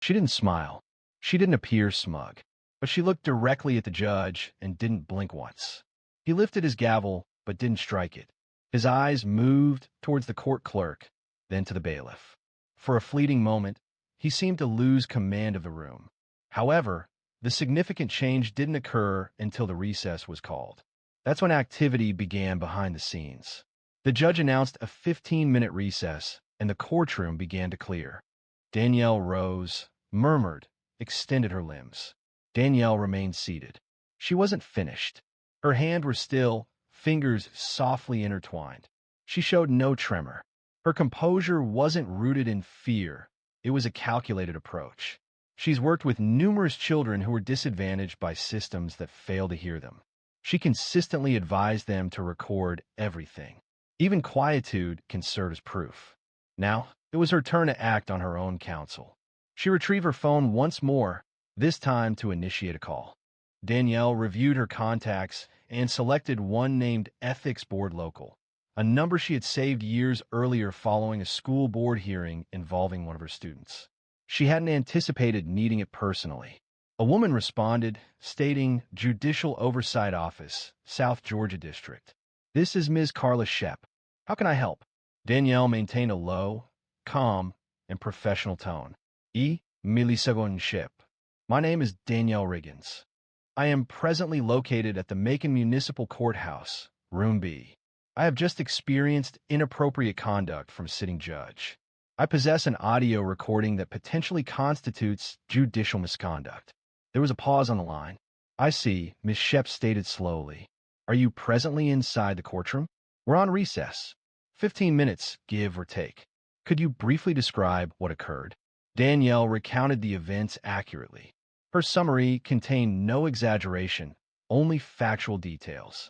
She didn't smile. She didn't appear smug, but she looked directly at the judge and didn't blink once. He lifted his gavel but didn't strike it. His eyes moved towards the court clerk, then to the bailiff. For a fleeting moment, he seemed to lose command of the room. However, the significant change didn't occur until the recess was called. That's when activity began behind the scenes. The judge announced a 15-minute recess, and the courtroom began to clear. Danielle rose, murmured, extended her limbs. Danielle remained seated. She wasn't finished. Her hands were still, fingers softly intertwined. She showed no tremor. Her composure wasn't rooted in fear. It was a calculated approach. She's worked with numerous children who were disadvantaged by systems that fail to hear them. She consistently advised them to record everything. Even quietude can serve as proof. Now, it was her turn to act on her own counsel. She retrieved her phone once more, this time to initiate a call. Danielle reviewed her contacts and selected one named Ethics Board Local, a number she had saved years earlier following a school board hearing involving one of her students. She hadn't anticipated needing it personally. A woman responded, stating, "Judicial Oversight Office, South Georgia District. This is Ms. Carla Shep. How can I help?" Danielle maintained a low, calm, and professional tone. Milisegon Shep. My name is Danielle Riggins. I am presently located at the Macon Municipal Courthouse, Room B. I have just experienced inappropriate conduct from a sitting judge. I possess an audio recording that potentially constitutes judicial misconduct. There was a pause on the line. I see, Ms. Shep stated slowly. Are you presently inside the courtroom? We're on recess. 15 minutes, give or take. Could you briefly describe what occurred? Danielle recounted the events accurately. Her summary contained no exaggeration, only factual details.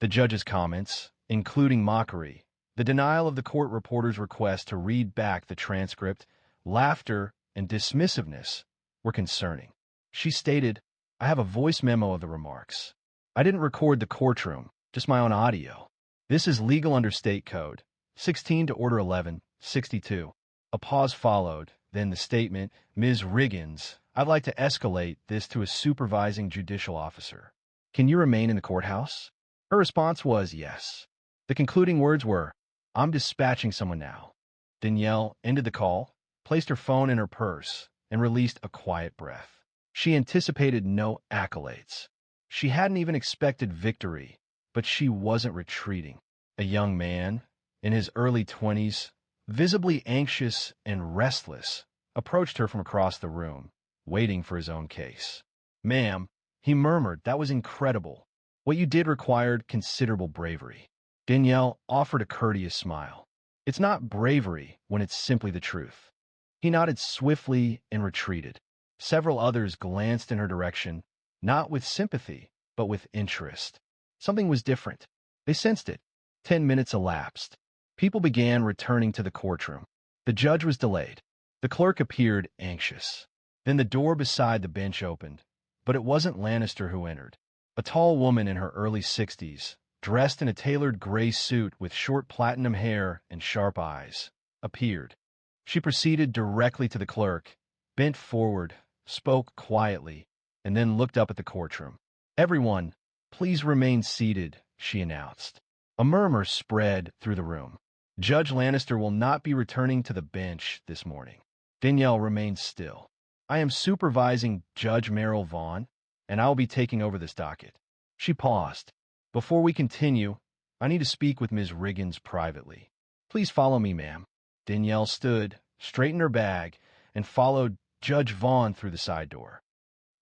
The judge's comments, including mockery, the denial of the court reporter's request to read back the transcript, laughter, and dismissiveness were concerning. She stated, I have a voice memo of the remarks. I didn't record the courtroom, just my own audio. This is legal under state code, 16 to Order 11, 62. A pause followed, then the statement, Ms. Riggins, I'd like to escalate this to a supervising judicial officer. Can you remain in the courthouse? Her response was yes. The concluding words were, I'm dispatching someone now. Danielle ended the call, placed her phone in her purse, and released a quiet breath. She anticipated no accolades. She hadn't even expected victory, but she wasn't retreating. A young man, in his early 20s, visibly anxious and restless, approached her from across the room, waiting for his own case. Ma'am, he murmured, that was incredible. What you did required considerable bravery. Danielle offered a courteous smile. It's not bravery when it's simply the truth. He nodded swiftly and retreated. Several others glanced in her direction, not with sympathy, but with interest. Something was different. They sensed it. 10 minutes elapsed. People began returning to the courtroom. The judge was delayed. The clerk appeared anxious. Then the door beside the bench opened, but it wasn't Lannister who entered. A tall woman in her early 60s, dressed in a tailored gray suit with short platinum hair and sharp eyes, appeared. She proceeded directly to the clerk, bent forward, spoke quietly, and then looked up at the courtroom. Everyone, please remain seated, she announced. A murmur spread through the room. Judge Lannister will not be returning to the bench this morning. Danielle remained still. I am supervising Judge Merrill Vaughn, and I will be taking over this docket. She paused. Before we continue, I need to speak with Ms. Riggins privately. Please follow me, ma'am. Danielle stood, straightened her bag, and followed Judge Vaughn through the side door.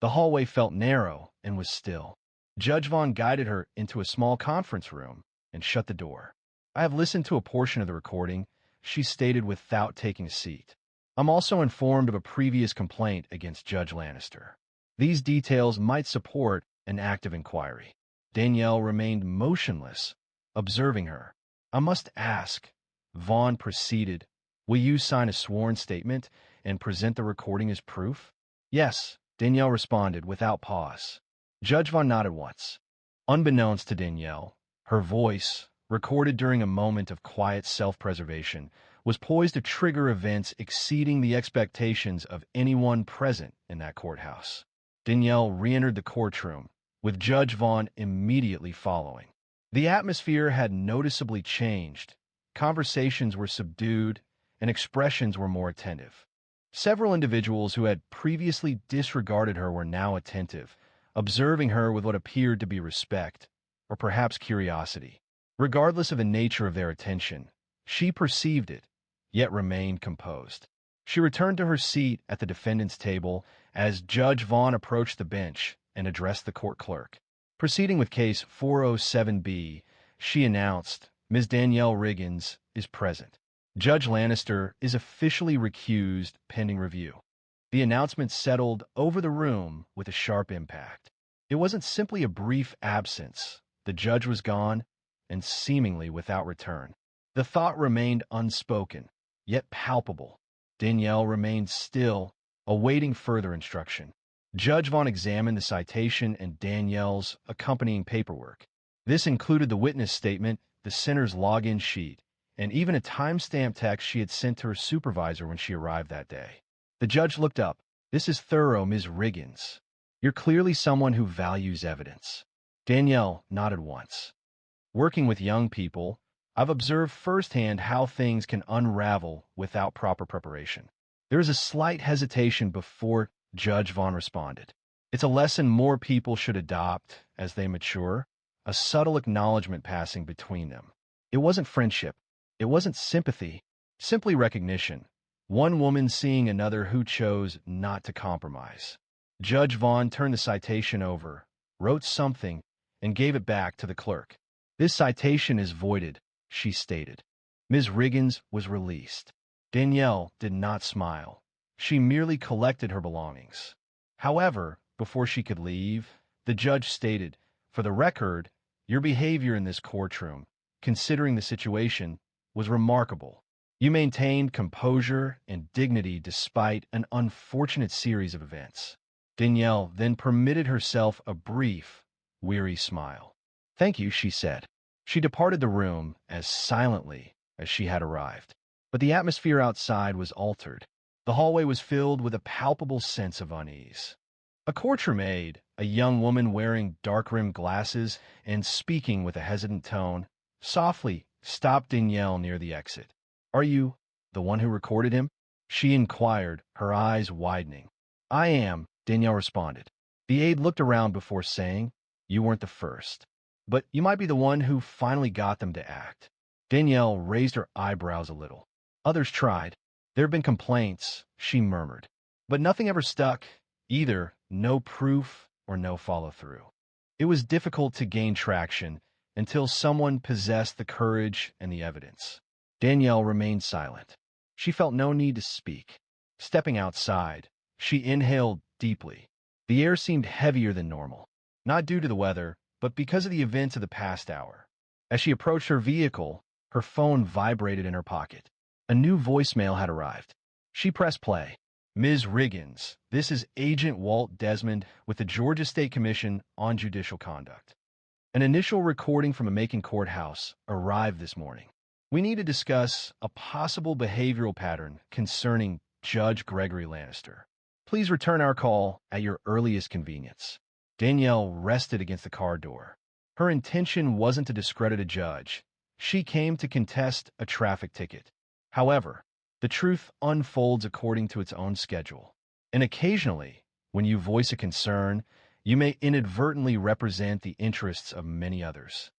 The hallway felt narrow and was still. Judge Vaughn guided her into a small conference room and shut the door. I have listened to a portion of the recording, she stated without taking a seat. I'm also informed of a previous complaint against Judge Lannister. These details might support an active inquiry. Danielle remained motionless, observing her. I must ask, Vaughn proceeded, will you sign a sworn statement and present the recording as proof? Yes, Danielle responded without pause. Judge Vaughn nodded once. Unbeknownst to Danielle, her voice, recorded during a moment of quiet self-preservation, was poised to trigger events exceeding the expectations of anyone present in that courthouse. Danielle re-entered the courtroom, with Judge Vaughn immediately following. The atmosphere had noticeably changed. Conversations were subdued, and expressions were more attentive. Several individuals who had previously disregarded her were now attentive, observing her with what appeared to be respect, or perhaps curiosity. Regardless of the nature of their attention, she perceived it, yet remained composed. She returned to her seat at the defendant's table as Judge Vaughn approached the bench and addressed the court clerk. Proceeding with Case 407B, she announced, Ms. Danielle Riggins is present. Judge Lannister is officially recused pending review. The announcement settled over the room with a sharp impact. It wasn't simply a brief absence. The judge was gone, and seemingly without return. The thought remained unspoken, yet palpable. Danielle remained still, awaiting further instruction. Judge Vaughn examined the citation and Danielle's accompanying paperwork. This included the witness statement, the center's login sheet, and even a timestamp text she had sent to her supervisor when she arrived that day. The judge looked up. This is thorough, Ms. Riggins. You're clearly someone who values evidence. Danielle nodded once. Working with young people, I've observed firsthand how things can unravel without proper preparation. There is a slight hesitation before Judge Vaughn responded. It's a lesson more people should adopt as they mature, a subtle acknowledgement passing between them. It wasn't friendship. It wasn't sympathy, simply recognition. One woman seeing another who chose not to compromise. Judge Vaughn turned the citation over, wrote something, and gave it back to the clerk. This citation is voided, she stated. Ms. Riggins was released. Danielle did not smile. She merely collected her belongings. However, before she could leave, the judge stated, for the record, your behavior in this courtroom, considering the situation, was remarkable. You maintained composure and dignity despite an unfortunate series of events. Danielle then permitted herself a brief, weary smile. Thank you, she said. She departed the room as silently as she had arrived. But the atmosphere outside was altered. The hallway was filled with a palpable sense of unease. A courtroom aide, a young woman wearing dark-rimmed glasses and speaking with a hesitant tone, softly stopped Danielle near the exit. Are you the one who recorded him? She inquired, her eyes widening. I am, Danielle responded. The aide looked around before saying, you weren't the first. But you might be the one who finally got them to act. Danielle raised her eyebrows a little. Others tried. There have been complaints, she murmured. But nothing ever stuck, either no proof or no follow-through. It was difficult to gain traction until someone possessed the courage and the evidence. Danielle remained silent. She felt no need to speak. Stepping outside, she inhaled deeply. The air seemed heavier than normal, not due to the weather, but because of the events of the past hour. As she approached her vehicle, her phone vibrated in her pocket. A new voicemail had arrived. She pressed play. Ms. Riggins, this is Agent Walt Desmond with the Georgia State Commission on Judicial Conduct. An initial recording from a Macon courthouse arrived this morning. We need to discuss a possible behavioral pattern concerning Judge Gregory Lannister. Please return our call at your earliest convenience. Danielle rested against the car door. Her intention wasn't to discredit a judge. She came to contest a traffic ticket. However, the truth unfolds according to its own schedule. And occasionally, when you voice a concern, you may inadvertently represent the interests of many others.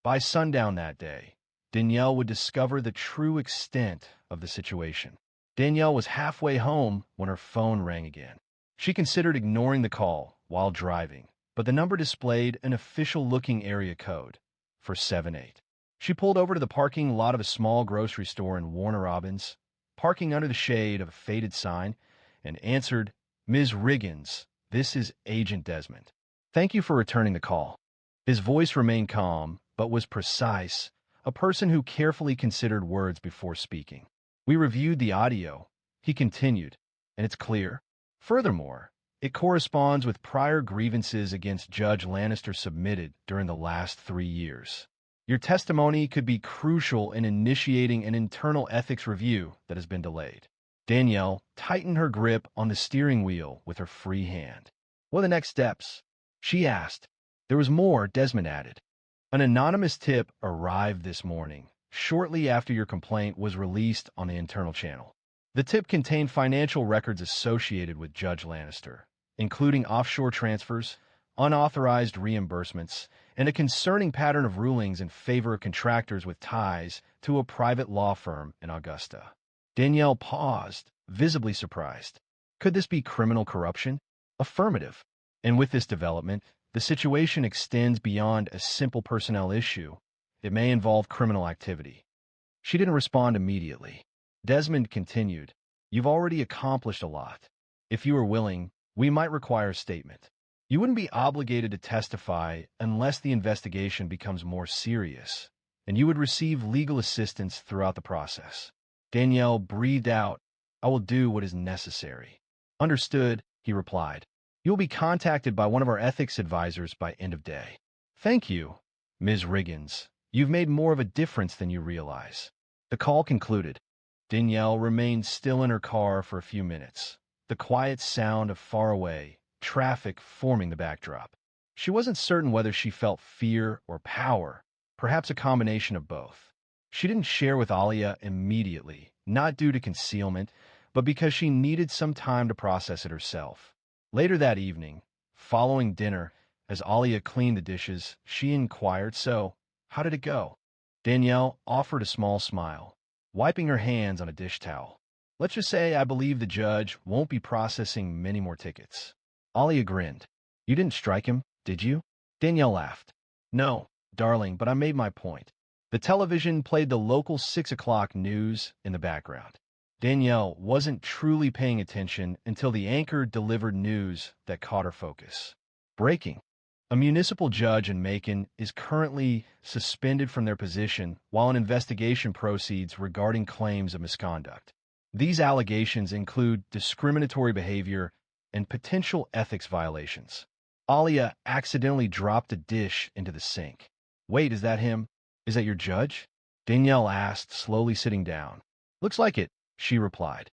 By sundown that day, Danielle would discover the true extent of the situation. Danielle was halfway home when her phone rang again. She considered ignoring the call while driving, but the number displayed an official-looking area code for 7-8. She pulled over to the parking lot of a small grocery store in Warner Robins, parking under the shade of a faded sign, and answered, "Ms. Riggins, this is Agent Desmond. Thank you for returning the call." His voice remained calm, but was precise, a person who carefully considered words before speaking. "We reviewed the audio," he continued, "and it's clear. Furthermore, it corresponds with prior grievances against Judge Lannister submitted during the last 3 years. Your testimony could be crucial in initiating an internal ethics review that has been delayed." Danielle tightened her grip on the steering wheel with her free hand. "What are the next steps?" she asked. "There was more," Desmond added. "An anonymous tip arrived this morning, shortly after your complaint was released on the internal channel. The tip contained financial records associated with Judge Lannister, including offshore transfers, unauthorized reimbursements, and a concerning pattern of rulings in favor of contractors with ties to a private law firm in Augusta." Danielle paused, visibly surprised. Could this be criminal corruption? Affirmative. And with this development, the situation extends beyond a simple personnel issue. It may involve criminal activity. She didn't respond immediately. Desmond continued, "You've already accomplished a lot. If you are willing, we might require a statement. You wouldn't be obligated to testify unless the investigation becomes more serious, and you would receive legal assistance throughout the process." Danielle breathed out, "I will do what is necessary." "Understood," he replied. "You will be contacted by one of our ethics advisors by end of day." "Thank you, Ms. Riggins. You've made more of a difference than you realize." The call concluded. Danielle remained still in her car for a few minutes, the quiet sound of faraway traffic forming the backdrop. She wasn't certain whether she felt fear or power, perhaps a combination of both. She didn't share with Alia immediately, not due to concealment, but because she needed some time to process it herself. Later that evening, following dinner, as Alia cleaned the dishes, she inquired, "So, how did it go?" Danielle offered a small smile, wiping her hands on a dish towel. "Let's just say I believe the judge won't be processing many more tickets." Alia grinned. "You didn't strike him, did you?" Danielle laughed. "No, darling, but I made my point." The television played the local 6 o'clock news in the background. Danielle wasn't truly paying attention until the anchor delivered news that caught her focus. Breaking. A municipal judge in Macon is currently suspended from their position while an investigation proceeds regarding claims of misconduct. These allegations include discriminatory behavior and potential ethics violations. Alia accidentally dropped a dish into the sink. "Wait, is that him? Is that your judge?" Danielle asked, slowly sitting down. "Looks like it," she replied.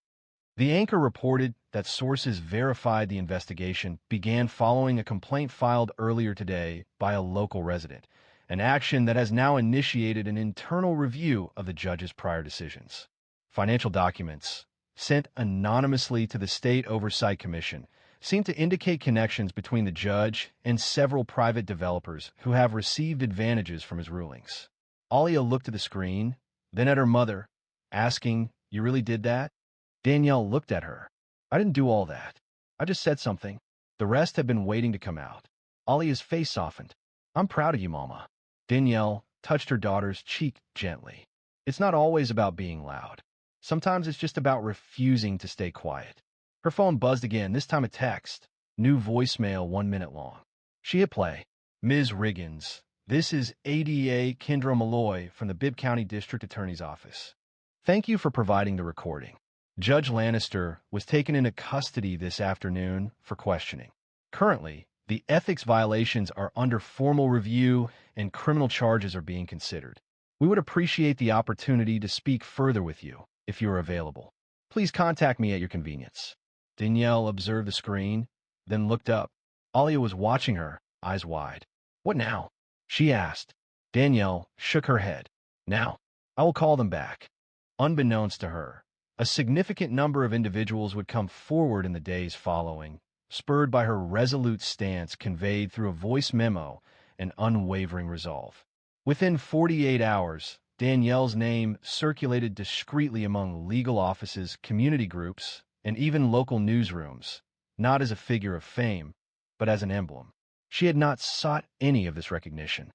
The anchor reported that sources verified the investigation began following a complaint filed earlier today by a local resident, an action that has now initiated an internal review of the judge's prior decisions. Financial documents, sent anonymously to the State Oversight Commission, seem to indicate connections between the judge and several private developers who have received advantages from his rulings. Alia looked at the screen, then at her mother, asking, "You really did that?" Danielle looked at her. "I didn't do all that. I just said something. The rest have been waiting to come out." Alia's face softened. "I'm proud of you, Mama." Danielle touched her daughter's cheek gently. "It's not always about being loud. Sometimes it's just about refusing to stay quiet." Her phone buzzed again, this time a text. New voicemail 1 minute long. She hit play. "Ms. Riggins, this is ADA Kendra Malloy from the Bibb County District Attorney's Office. Thank you for providing the recording. Judge Lannister was taken into custody this afternoon for questioning. Currently, the ethics violations are under formal review and criminal charges are being considered. We would appreciate the opportunity to speak further with you if you are available. Please contact me at your convenience." Danielle observed the screen, then looked up. Alia was watching her, eyes wide. "What now?" she asked. Danielle shook her head. "Now, I will call them back." Unbeknownst to her, a significant number of individuals would come forward in the days following, spurred by her resolute stance conveyed through a voice memo and unwavering resolve. Within 48 hours, Danielle's name circulated discreetly among legal offices, community groups, and even local newsrooms, not as a figure of fame, but as an emblem. She had not sought any of this recognition.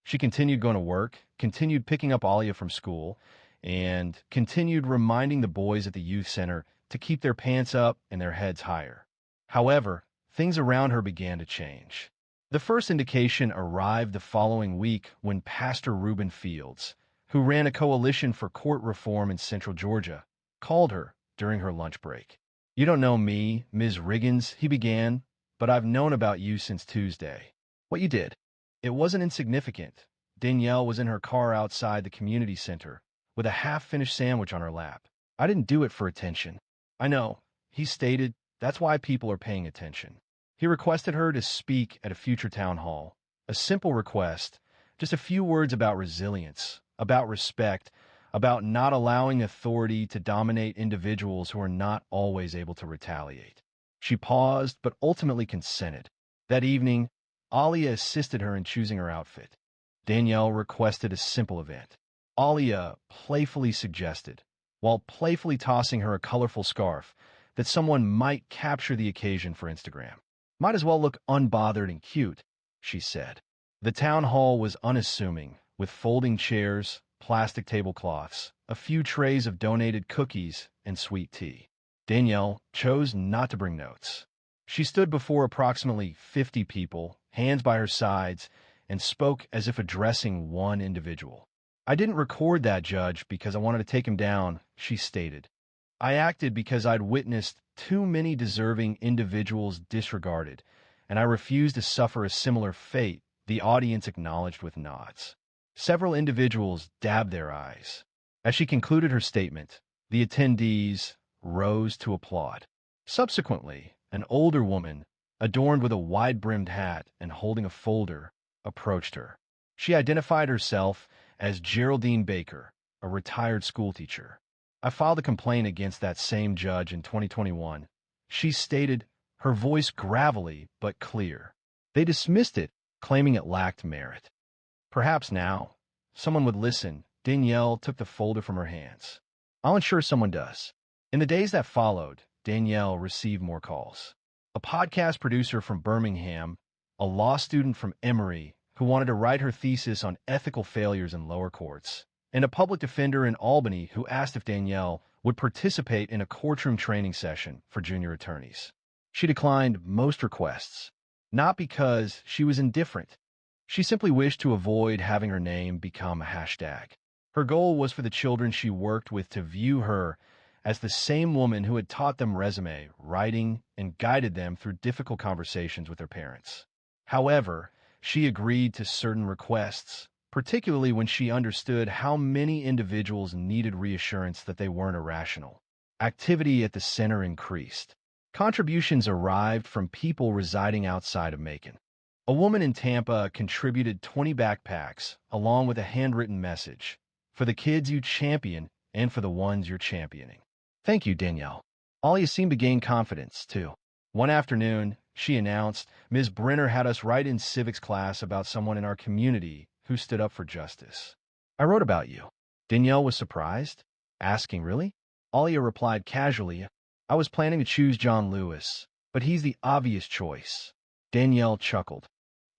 She continued going to work, continued picking up Alia from school, and continued reminding the boys at the youth center to keep their pants up and their heads higher. However, things around her began to change. The first indication arrived the following week when Pastor Reuben Fields, who ran a coalition for court reform in Central Georgia, called her during her lunch break. "You don't know me, Ms. Riggins," he began, "but I've known about you since Tuesday. What you did. It wasn't insignificant." Danielle was in her car outside the community center with a half-finished sandwich on her lap. "I didn't do it for attention." "I know," he stated. "That's why people are paying attention." He requested her to speak at a future town hall. A simple request, just a few words about resilience, about respect, about not allowing authority to dominate individuals who are not always able to retaliate. She paused, but ultimately consented. That evening, Alia assisted her in choosing her outfit. Danielle requested a simple event. Alia playfully suggested, while playfully tossing her a colorful scarf, that someone might capture the occasion for Instagram. "Might as well look unbothered and cute," she said. The town hall was unassuming, with folding chairs, plastic tablecloths, a few trays of donated cookies, and sweet tea. Danielle chose not to bring notes. She stood before approximately 50 people, hands by her sides, and spoke as if addressing one individual. "I didn't record that judge because I wanted to take him down," she stated. "I acted because I'd witnessed too many deserving individuals disregarded, and I refused to suffer a similar fate," the audience acknowledged with nods. Several individuals dabbed their eyes. As she concluded her statement, the attendees rose to applaud. Subsequently, an older woman, adorned with a wide-brimmed hat and holding a folder, approached her. She identified herself as Geraldine Baker, a retired schoolteacher. "I filed a complaint against that same judge in 2021. She stated, her voice gravelly but clear. "They dismissed it, claiming it lacked merit." Perhaps now, someone would listen. Danielle took the folder from her hands. "I'll ensure someone does." In the days that followed, Danielle received more calls. A podcast producer from Birmingham, a law student from Emory who wanted to write her thesis on ethical failures in lower courts, and a public defender in Albany who asked if Danielle would participate in a courtroom training session for junior attorneys. She declined most requests, not because she was indifferent. She simply wished to avoid having her name become a hashtag. Her goal was for the children she worked with to view her as the same woman who had taught them resume, writing, and guided them through difficult conversations with their parents. However, she agreed to certain requests, particularly when she understood how many individuals needed reassurance that they weren't irrational. Activity at the center increased. Contributions arrived from people residing outside of Macon. A woman in Tampa contributed 20 backpacks, along with a handwritten message, "For the kids you champion and for the ones you're championing." "Thank you, Danielle." Alia seemed to gain confidence, too. One afternoon, she announced, "Ms. Brenner had us write in civics class about someone in our community who stood up for justice. I wrote about you." Danielle was surprised, asking, "Really?" Alia replied casually, "I was planning to choose John Lewis, but he's the obvious choice." Danielle chuckled.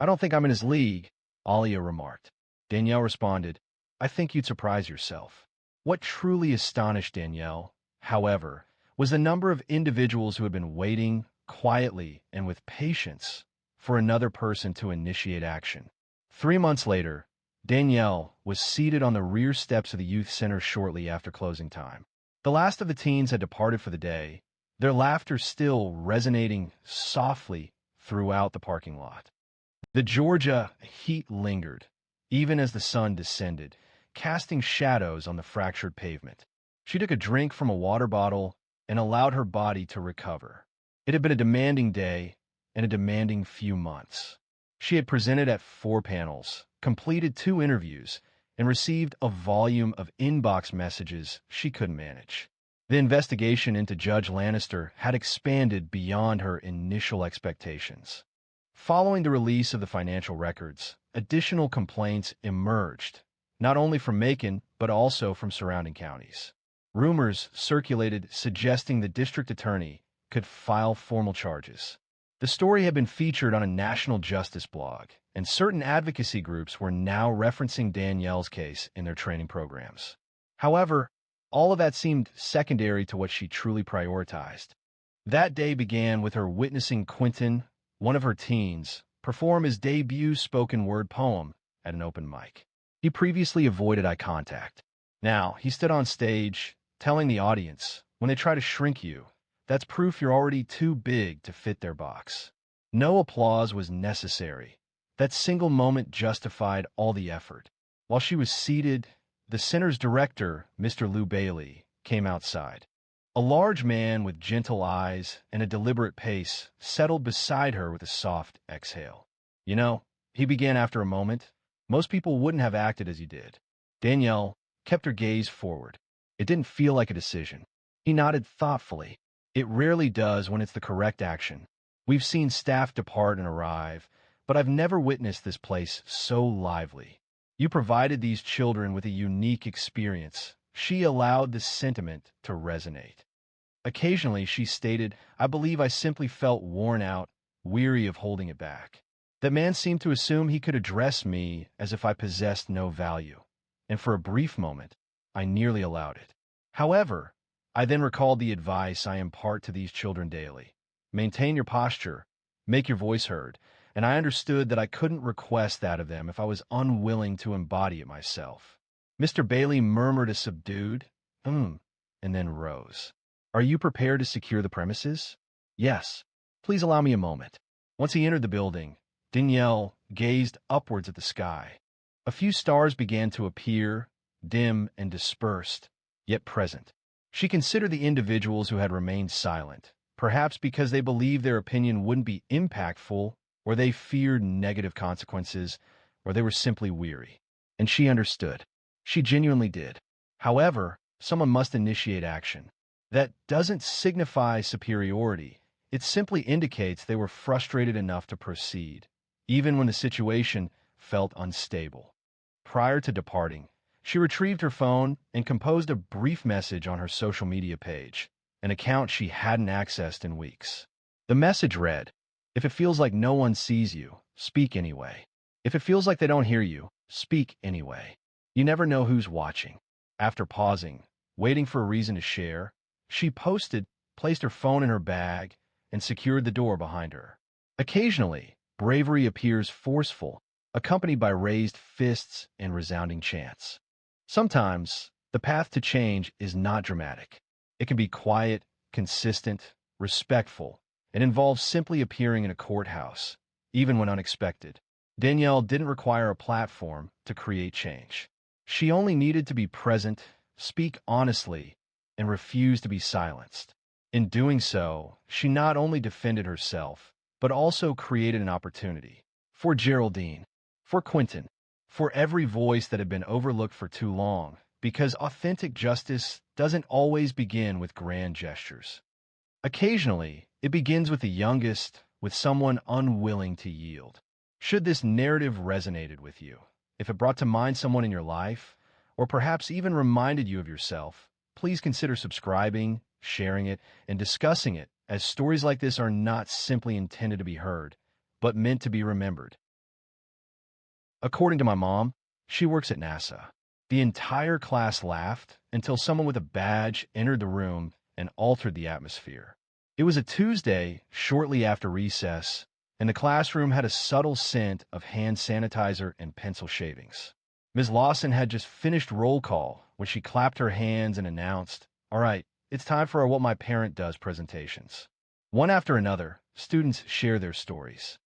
"I don't think I'm in his league," Alia remarked. Danielle responded, "I think you'd surprise yourself." What truly astonished Danielle, however, was the number of individuals who had been waiting quietly and with patience for another person to initiate action. 3 months later, Danielle was seated on the rear steps of the youth center shortly after closing time. The last of the teens had departed for the day, their laughter still resonating softly throughout the parking lot. The Georgia heat lingered, even as the sun descended, casting shadows on the fractured pavement. She took a drink from a water bottle and allowed her body to recover. It had been a demanding day and a demanding few months. She had presented at 4 panels, completed 2 interviews, and received a volume of inbox messages she couldn't manage. The investigation into Judge Lannister had expanded beyond her initial expectations. Following the release of the financial records, additional complaints emerged, not only from Macon, but also from surrounding counties. Rumors circulated suggesting the district attorney could file formal charges. The story had been featured on a national justice blog, and certain advocacy groups were now referencing Danielle's case in their training programs. However, all of that seemed secondary to what she truly prioritized. That day began with her witnessing Quentin, one of her teens, perform his debut spoken word poem at an open mic. He previously avoided eye contact. Now, he stood on stage, telling the audience, when they try to shrink you, that's proof you're already too big to fit their box. No applause was necessary. That single moment justified all the effort. While she was seated, the center's director, Mr. Lou Bailey, came outside. A large man with gentle eyes and a deliberate pace settled beside her with a soft exhale. You know, he began after a moment, most people wouldn't have acted as you did. Danielle kept her gaze forward. It didn't feel like a decision. He nodded thoughtfully. It rarely does when it's the correct action. We've seen staff depart and arrive, but I've never witnessed this place so lively. You provided these children with a unique experience. She allowed the sentiment to resonate. Occasionally, she stated, I believe I simply felt worn out, weary of holding it back. The man seemed to assume he could address me as if I possessed no value, and for a brief moment, I nearly allowed it. However, I then recalled the advice I impart to these children daily. Maintain your posture, make your voice heard, and I understood that I couldn't request that of them if I was unwilling to embody it myself. Mr. Bailey murmured a subdued, and then rose. Are you prepared to secure the premises? Yes. Please allow me a moment. Once he entered the building, Danielle gazed upwards at the sky. A few stars began to appear, dim and dispersed, yet present. She considered the individuals who had remained silent, perhaps because they believed their opinion wouldn't be impactful, or they feared negative consequences, or they were simply weary. And she understood. She genuinely did. However, someone must initiate action. That doesn't signify superiority. It simply indicates they were frustrated enough to proceed, even when the situation felt unstable. Prior to departing, she retrieved her phone and composed a brief message on her social media page, an account she hadn't accessed in weeks. The message read, if it feels like no one sees you, speak anyway. If it feels like they don't hear you, speak anyway. You never know who's watching. After pausing, waiting for a reason to share, she posted, placed her phone in her bag, and secured the door behind her. Occasionally, bravery appears forceful, accompanied by raised fists and resounding chants. Sometimes, the path to change is not dramatic. It can be quiet, consistent, respectful, and involves simply appearing in a courthouse, even when unexpected. Danielle didn't require a platform to create change. She only needed to be present, speak honestly, and refuse to be silenced. In doing so, she not only defended herself, but also created an opportunity for Geraldine, for Quentin, for every voice that had been overlooked for too long, because authentic justice doesn't always begin with grand gestures. Occasionally, it begins with the youngest, with someone unwilling to yield. Should this narrative resonated with you, if it brought to mind someone in your life, or perhaps even reminded you of yourself, please consider subscribing, sharing it, and discussing it, as stories like this are not simply intended to be heard, but meant to be remembered. According to my mom, she works at NASA. The entire class laughed until someone with a badge entered the room and altered the atmosphere. It was a Tuesday, shortly after recess, and the classroom had a subtle scent of hand sanitizer and pencil shavings. Ms. Lawson had just finished roll call when she clapped her hands and announced, all right, it's time for our What My Parent Does presentations. One after another, students share their stories.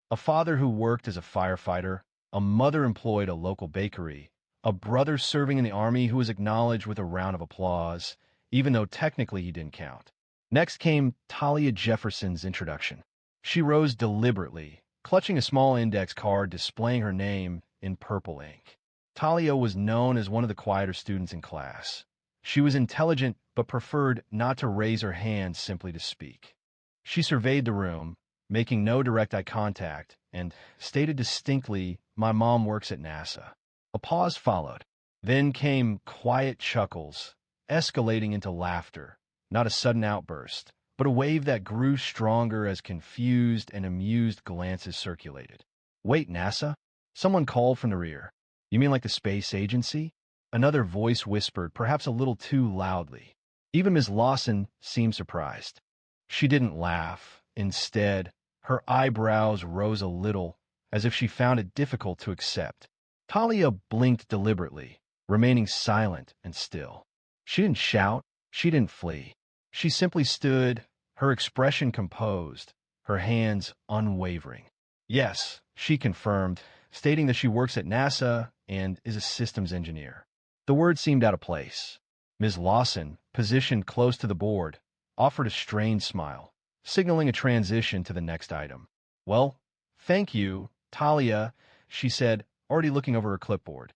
A father who worked as a firefighter, a mother employed a local bakery, a brother serving in the Army who was acknowledged with a round of applause, even though technically he didn't count. Next came Talia Jefferson's introduction. She rose deliberately, clutching a small index card displaying her name in purple ink. Talia was known as one of the quieter students in class. She was intelligent but preferred not to raise her hand simply to speak. She surveyed the room, making no direct eye contact, and stated distinctly, my mom works at NASA. A pause followed. Then came quiet chuckles, escalating into laughter, not a sudden outburst, but a wave that grew stronger as confused and amused glances circulated. Wait, NASA? Someone called from the rear. You mean like the space agency? Another voice whispered, perhaps a little too loudly. Even Ms. Lawson seemed surprised. She didn't laugh. Instead, her eyebrows rose a little, as if she found it difficult to accept. Talia blinked deliberately, remaining silent and still. She didn't shout. She didn't flee. She simply stood, her expression composed, her hands unwavering. Yes, she confirmed, stating that she works at NASA and is a systems engineer. The word seemed out of place. Ms. Lawson, positioned close to the board, offered a strained smile, signaling a transition to the next item. Well, thank you, Talia, she said, already looking over her clipboard.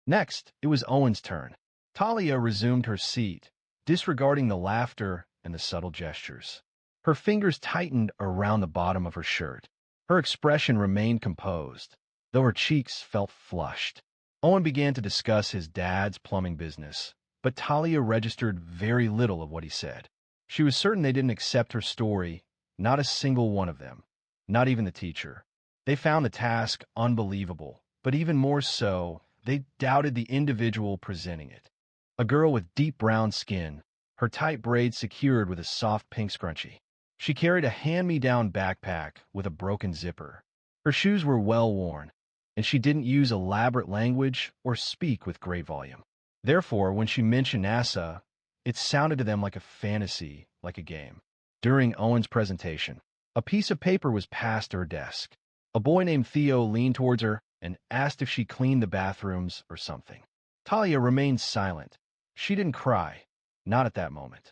Next, it was Owen's turn. Talia resumed her seat, disregarding the laughter and the subtle gestures. Her fingers tightened around the bottom of her shirt. Her expression remained composed, though her cheeks felt flushed. Owen began to discuss his dad's plumbing business, but Talia registered very little of what he said. She was certain they didn't accept her story, not a single one of them, not even the teacher. They found the task unbelievable, but even more so, they doubted the individual presenting it. A girl with deep brown skin, her tight braids secured with a soft pink scrunchie. She carried a hand-me-down backpack with a broken zipper. Her shoes were well worn, and she didn't use elaborate language or speak with great volume. Therefore, when she mentioned NASA, it sounded to them like a fantasy, like a game. During Owen's presentation, a piece of paper was passed to her desk. A boy named Theo leaned towards her and asked if she cleaned the bathrooms or something. Talia remained silent. She didn't cry, not at that moment.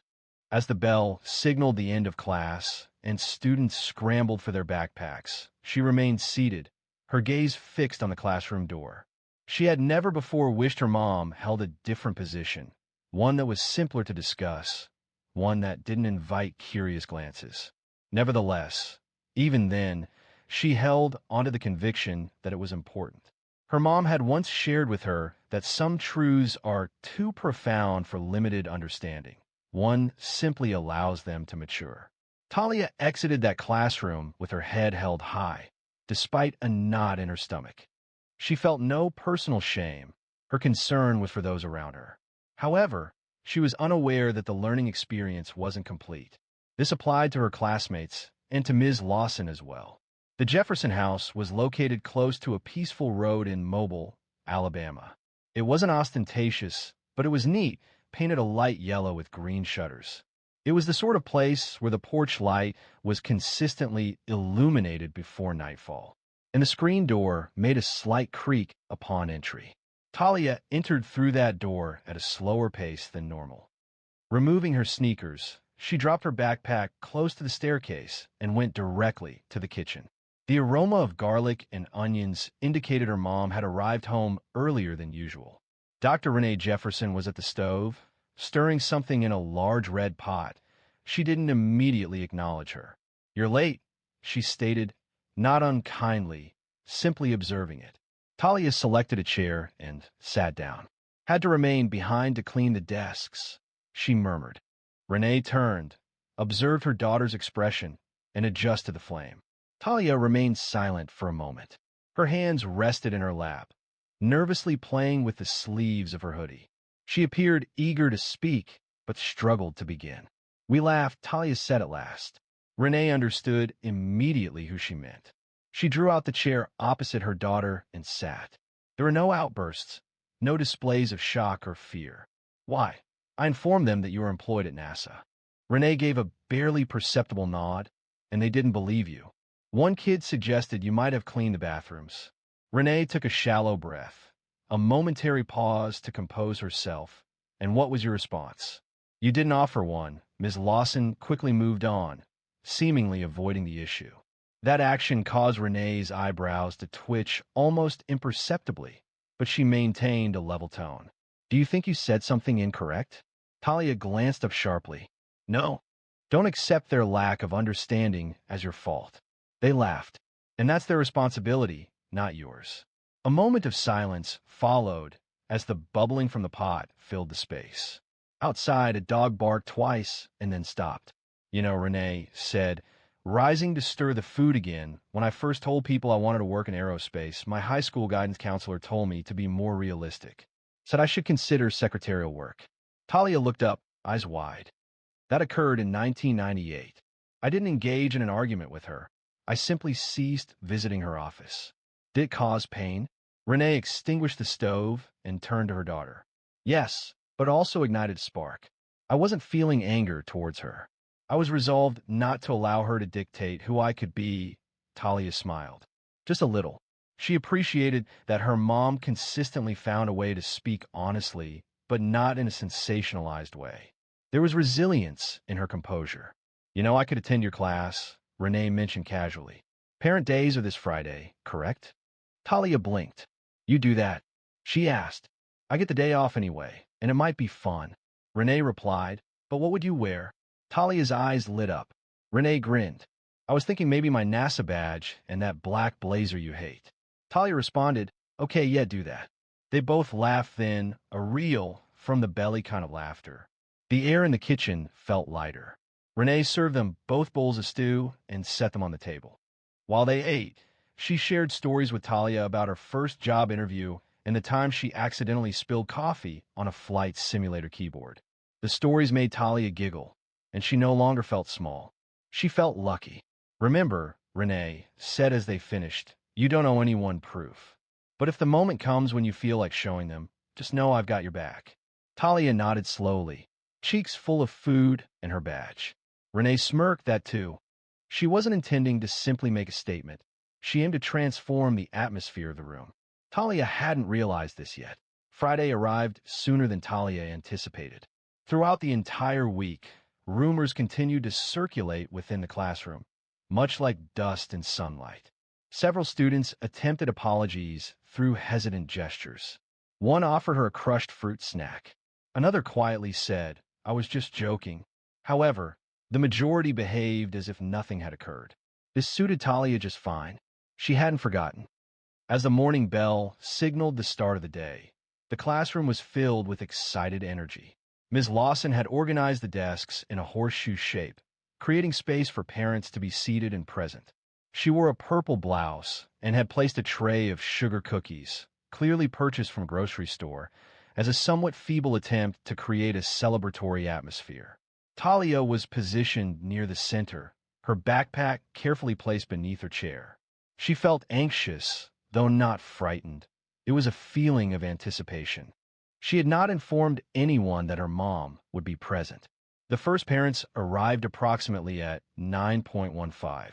As the bell signaled the end of class and students scrambled for their backpacks, she remained seated, her gaze fixed on the classroom door. She had never before wished her mom held a different position, one that was simpler to discuss, one that didn't invite curious glances. Nevertheless, even then, she held onto the conviction that it was important. Her mom had once shared with her that some truths are too profound for limited understanding. One simply allows them to mature. Talia exited that classroom with her head held high, despite a knot in her stomach. She felt no personal shame. Her concern was for those around her. However, she was unaware that the learning experience wasn't complete. This applied to her classmates and to Ms. Lawson as well. The Jefferson House was located close to a peaceful road in Mobile, Alabama. It wasn't ostentatious, but it was neat, painted a light yellow with green shutters. It was the sort of place where the porch light was consistently illuminated before nightfall, and the screen door made a slight creak upon entry. Talia entered through that door at a slower pace than normal. Removing her sneakers, she dropped her backpack close to the staircase and went directly to the kitchen. The aroma of garlic and onions indicated her mom had arrived home earlier than usual. Dr. Renee Jefferson was at the stove, stirring something in a large red pot. She didn't immediately acknowledge her. "You're late," she stated, not unkindly, simply observing it. Talia selected a chair and sat down. "Had to remain behind to clean the desks," she murmured. Renee turned, observed her daughter's expression, and adjusted the flame. Talia remained silent for a moment. Her hands rested in her lap, nervously playing with the sleeves of her hoodie. She appeared eager to speak, but struggled to begin. "We laughed," Talia said at last. Renee understood immediately who she meant. She drew out the chair opposite her daughter and sat. There were no outbursts, no displays of shock or fear. "Why? I informed them that you were employed at NASA." Renee gave a barely perceptible nod, and they didn't believe you. One kid suggested you might have cleaned the bathrooms. Renee took a shallow breath, a momentary pause to compose herself. "And what was your response?" "You didn't offer one." Ms. Lawson quickly moved on, seemingly avoiding the issue. That action caused Renee's eyebrows to twitch almost imperceptibly, but she maintained a level tone. "Do you think you said something incorrect?" Talia glanced up sharply. "No. Don't accept their lack of understanding as your fault." They laughed, "And that's their responsibility, not yours." A moment of silence followed as the bubbling from the pot filled the space. Outside, a dog barked twice and then stopped. "You know," Renee said, rising to stir the food again, "when I first told people I wanted to work in aerospace, my high school guidance counselor told me to be more realistic. said I should consider secretarial work. Talia looked up, eyes wide. That occurred in 1998. I didn't engage in an argument with her. I simply ceased visiting her office. Did it cause pain? Renee extinguished the stove and turned to her daughter. Yes, but also ignited a spark. I wasn't feeling anger towards her. I was resolved not to allow her to dictate who I could be. Talia smiled. Just a little. She appreciated that her mom consistently found a way to speak honestly, but not in a sensationalized way. There was resilience in her composure. You know, I could attend your class, Renee mentioned casually. Parent days are this Friday, correct? Talia blinked. You do that? She asked. I get the day off anyway, and it might be fun. Renee replied, but what would you wear? Talia's eyes lit up. Renee grinned. I was thinking maybe my NASA badge and that black blazer you hate. Talia responded, okay, yeah, do that. They both laughed then, a real, from-the-belly kind of laughter. The air in the kitchen felt lighter. Renee served them both bowls of stew and set them on the table. While they ate, she shared stories with Talia about her first job interview and the time she accidentally spilled coffee on a flight simulator keyboard. The stories made Talia giggle, and she no longer felt small. She felt lucky. Remember, Renee said as they finished, you don't owe anyone proof. But if the moment comes when you feel like showing them, just know I've got your back. Talia nodded slowly, cheeks full of food and her badge. Renee smirked that too. She wasn't intending to simply make a statement. She aimed to transform the atmosphere of the room. Talia hadn't realized this yet. Friday arrived sooner than Talia anticipated. Throughout the entire week, rumors continued to circulate within the classroom, much like dust in sunlight. Several students attempted apologies through hesitant gestures. One offered her a crushed fruit snack. Another quietly said, I was just joking. However, the majority behaved as if nothing had occurred. This suited Talia just fine. She hadn't forgotten. As the morning bell signaled the start of the day, the classroom was filled with excited energy. Ms. Lawson had organized the desks in a horseshoe shape, creating space for parents to be seated and present. She wore a purple blouse and had placed a tray of sugar cookies, clearly purchased from a grocery store, as a somewhat feeble attempt to create a celebratory atmosphere. Talia was positioned near the center, her backpack carefully placed beneath her chair. She felt anxious, though not frightened. It was a feeling of anticipation. She had not informed anyone that her mom would be present. The first parents arrived approximately at 9:15.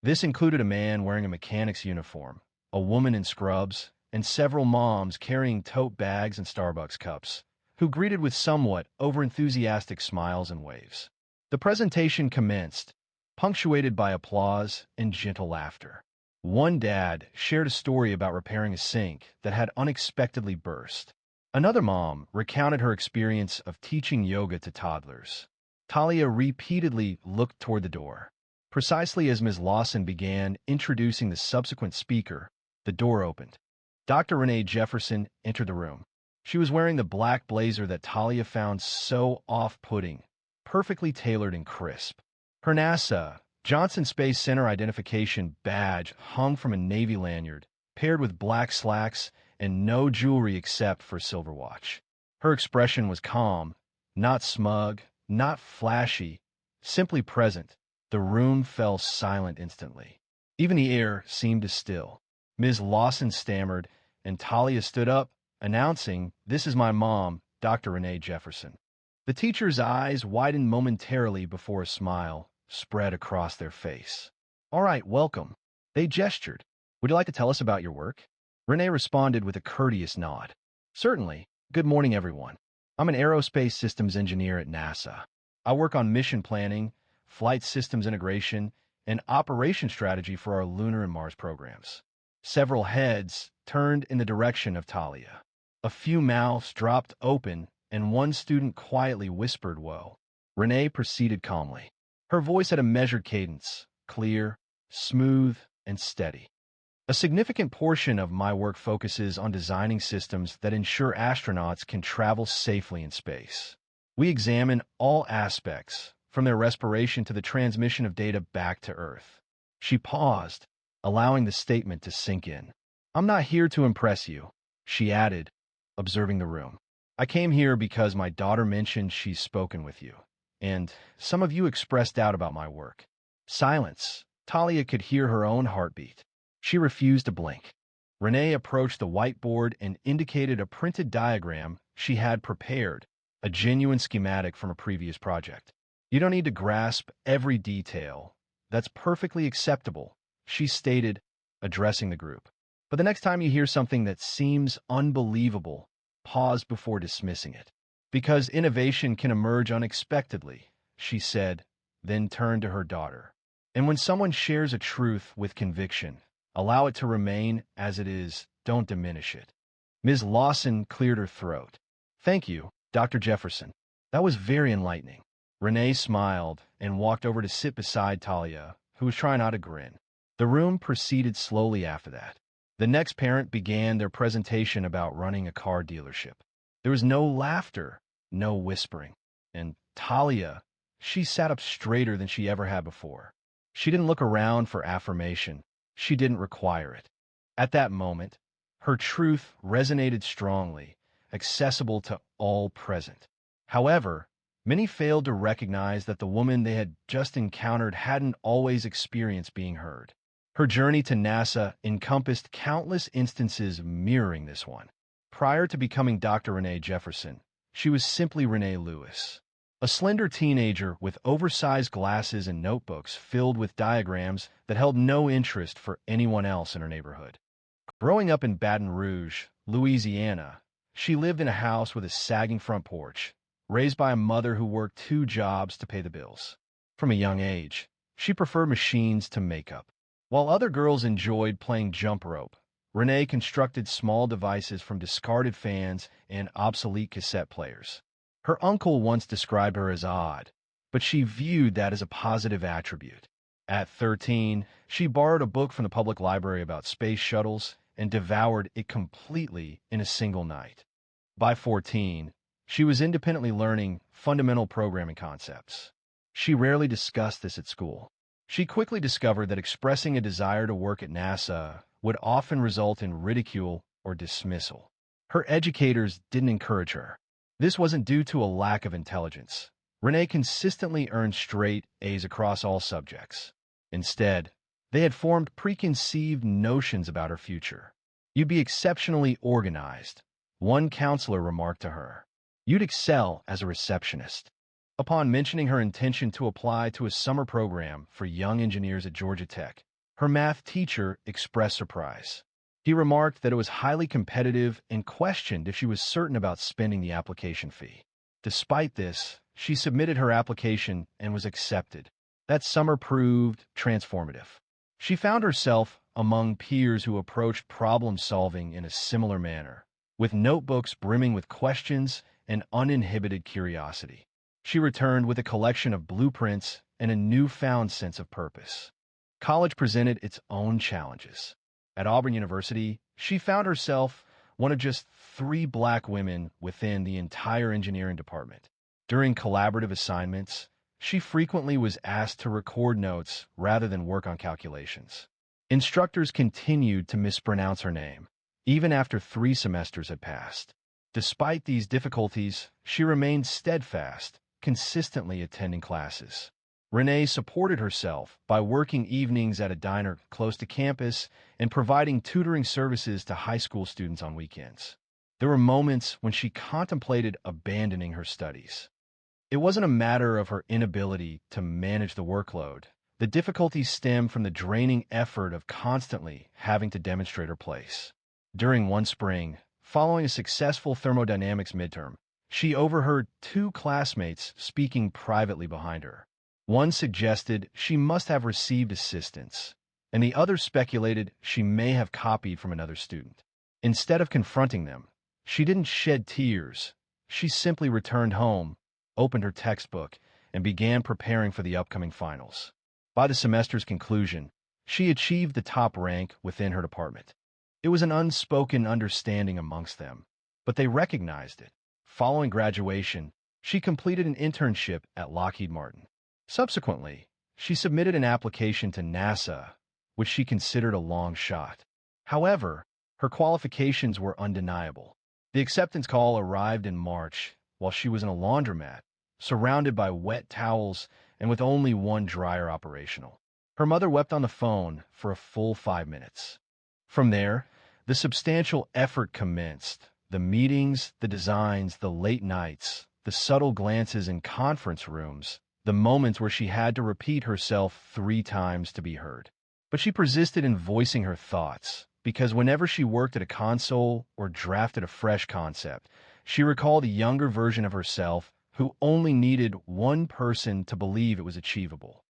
This included a man wearing a mechanic's uniform, a woman in scrubs, and several moms carrying tote bags and Starbucks cups, who greeted with somewhat overenthusiastic smiles and waves. The presentation commenced, punctuated by applause and gentle laughter. One dad shared a story about repairing a sink that had unexpectedly burst. Another mom recounted her experience of teaching yoga to toddlers. Talia repeatedly looked toward the door. Precisely as Ms. Lawson began introducing the subsequent speaker, the door opened. Dr. Renee Jefferson entered the room. She was wearing the black blazer that Talia found so off-putting, perfectly tailored and crisp. Her NASA Johnson Space Center identification badge hung from a Navy lanyard, paired with black slacks and no jewelry except for a silver watch. Her expression was calm, not smug, not flashy, simply present. The room fell silent instantly. Even the air seemed to still. Ms. Lawson stammered, and Talia stood up, announcing, "This is my mom, Dr. Renee Jefferson." The teacher's eyes widened momentarily before a smile spread across their face. "All right, welcome." They gestured. "Would you like to tell us about your work?" Renee responded with a courteous nod. "Certainly. Good morning, everyone. I'm an aerospace systems engineer at NASA. I work on mission planning, flight systems integration, and operation strategy for our lunar and Mars programs." Several heads turned in the direction of Talia. A few mouths dropped open, and one student quietly whispered, "Whoa." Renee proceeded calmly. Her voice had a measured cadence, clear, smooth, and steady. "A significant portion of my work focuses on designing systems that ensure astronauts can travel safely in space. We examine all aspects, from their respiration to the transmission of data back to Earth." She paused, allowing the statement to sink in. "I'm not here to impress you," she added, observing the room. I came here because my daughter mentioned she's spoken with you, and some of you expressed doubt about my work. Silence. Talia could hear her own heartbeat. She refused to blink. Renee approached the whiteboard and indicated a printed diagram she had prepared, a genuine schematic from a previous project. You don't need to grasp every detail. That's perfectly acceptable, she stated, addressing the group. But the next time you hear something that seems unbelievable, pause before dismissing it. Because innovation can emerge unexpectedly, she said, then turned to her daughter. And when someone shares a truth with conviction, allow it to remain as it is, don't diminish it. Ms. Lawson cleared her throat. Thank you, Dr. Jefferson. That was very enlightening. Renee smiled and walked over to sit beside Talia, who was trying not to grin. The room proceeded slowly after that. The next parent began their presentation about running a car dealership. There was no laughter, no whispering. And Talia, she sat up straighter than she ever had before. She didn't look around for affirmation. She didn't require it. At that moment, her truth resonated strongly, accessible to all present. However, many failed to recognize that the woman they had just encountered hadn't always experienced being heard. Her journey to NASA encompassed countless instances mirroring this one. Prior to becoming Dr. Renee Jefferson, she was simply Renee Lewis, a slender teenager with oversized glasses and notebooks filled with diagrams that held no interest for anyone else in her neighborhood. Growing up in Baton Rouge, Louisiana, she lived in a house with a sagging front porch, raised by a mother who worked 2 jobs to pay the bills. From a young age, she preferred machines to makeup. While other girls enjoyed playing jump rope, Renee constructed small devices from discarded fans and obsolete cassette players. Her uncle once described her as odd, but she viewed that as a positive attribute. At 13, she borrowed a book from the public library about space shuttles and devoured it completely in a single night. By 14, she was independently learning fundamental programming concepts. She rarely discussed this at school. She quickly discovered that expressing a desire to work at NASA would often result in ridicule or dismissal. Her educators didn't encourage her. This wasn't due to a lack of intelligence. Renee consistently earned straight A's across all subjects. Instead, they had formed preconceived notions about her future. You'd be exceptionally organized, one counselor remarked to her. You'd excel as a receptionist. Upon mentioning her intention to apply to a summer program for young engineers at Georgia Tech, her math teacher expressed surprise. He remarked that it was highly competitive and questioned if she was certain about spending the application fee. Despite this, she submitted her application and was accepted. That summer proved transformative. She found herself among peers who approached problem-solving in a similar manner, with notebooks brimming with questions and uninhibited curiosity. She returned with a collection of blueprints and a newfound sense of purpose. College presented its own challenges. At Auburn University, she found herself one of just 3 black women within the entire engineering department. During collaborative assignments, she frequently was asked to record notes rather than work on calculations. Instructors continued to mispronounce her name, even after 3 semesters had passed. Despite these difficulties, she remained steadfast, consistently attending classes. Renee supported herself by working evenings at a diner close to campus and providing tutoring services to high school students on weekends. There were moments when she contemplated abandoning her studies. It wasn't a matter of her inability to manage the workload. The difficulties stemmed from the draining effort of constantly having to demonstrate her place. During one spring, following a successful thermodynamics midterm, she overheard 2 classmates speaking privately behind her. One suggested she must have received assistance, and the other speculated she may have copied from another student. Instead of confronting them, she didn't shed tears. She simply returned home, opened her textbook, and began preparing for the upcoming finals. By the semester's conclusion, she achieved the top rank within her department. It was an unspoken understanding amongst them, but they recognized it. Following graduation, she completed an internship at Lockheed Martin. Subsequently, she submitted an application to NASA, which she considered a long shot. However, her qualifications were undeniable. The acceptance call arrived in March while she was in a laundromat, surrounded by wet towels and with only one dryer operational. Her mother wept on the phone for a full 5 minutes. From there, the substantial effort commenced. The meetings, the designs, the late nights, the subtle glances in conference rooms, the moments where she had to repeat herself 3 times to be heard. But she persisted in voicing her thoughts, because whenever she worked at a console or drafted a fresh concept, she recalled a younger version of herself who only needed one person to believe it was achievable.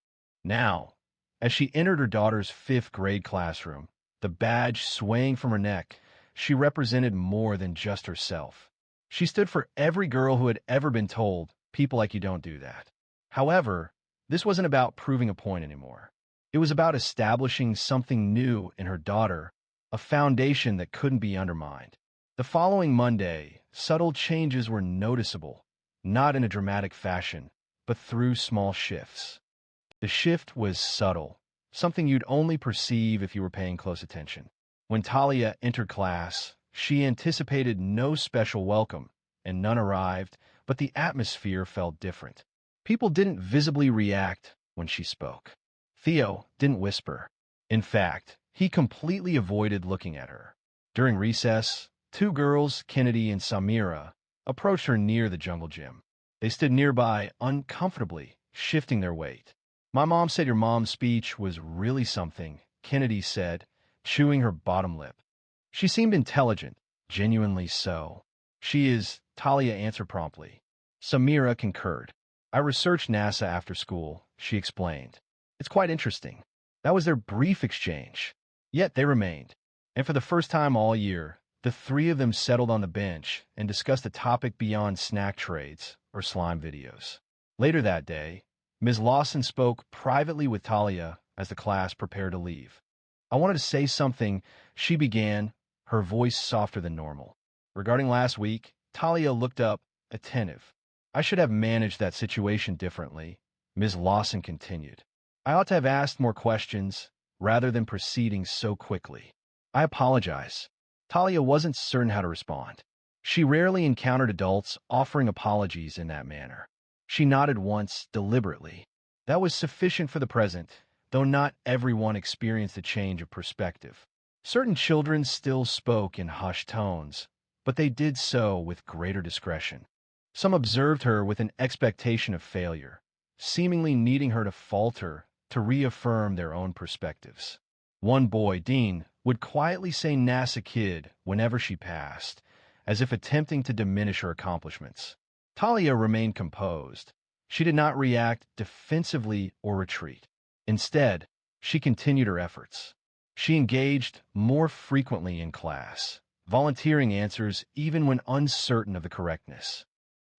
Now, as she entered her daughter's 5th grade classroom, the badge swaying from her neck, she represented more than just herself. She stood for every girl who had ever been told, "People like you don't do that." However, this wasn't about proving a point anymore. It was about establishing something new in her daughter, a foundation that couldn't be undermined. The following Monday, subtle changes were noticeable, not in a dramatic fashion, but through small shifts. The shift was subtle, something you'd only perceive if you were paying close attention. When Talia entered class, she anticipated no special welcome, and none arrived, but the atmosphere felt different. People didn't visibly react when she spoke. Theo didn't whisper. In fact, he completely avoided looking at her. During recess, 2 girls, Kennedy and Samira, approached her near the jungle gym. They stood nearby, uncomfortably, shifting their weight. "My mom said your mom's speech was really something," Kennedy said, chewing her bottom lip. "She seemed intelligent, genuinely so." "She is," Talia answered promptly. Samira concurred. "I researched NASA after school," she explained. "It's quite interesting." That was their brief exchange. Yet they remained. And for the first time all year, the 3 of them settled on the bench and discussed a topic beyond snack trades or slime videos. Later that day, Ms. Lawson spoke privately with Talia as the class prepared to leave. "I wanted to say something," she began, her voice softer than normal. "Regarding last week," Talia looked up, attentive. "I should have managed that situation differently," Ms. Lawson continued. "I ought to have asked more questions, rather than proceeding so quickly. I apologize." Talia wasn't certain how to respond. She rarely encountered adults offering apologies in that manner. She nodded once, deliberately. That was sufficient for the present, though not everyone experienced a change of perspective. Certain children still spoke in hushed tones, but they did so with greater discretion. Some observed her with an expectation of failure, seemingly needing her to falter to reaffirm their own perspectives. One boy, Dean, would quietly say "NASA kid" whenever she passed, as if attempting to diminish her accomplishments. Talia remained composed. She did not react defensively or retreat. Instead, she continued her efforts. She engaged more frequently in class, volunteering answers even when uncertain of the correctness.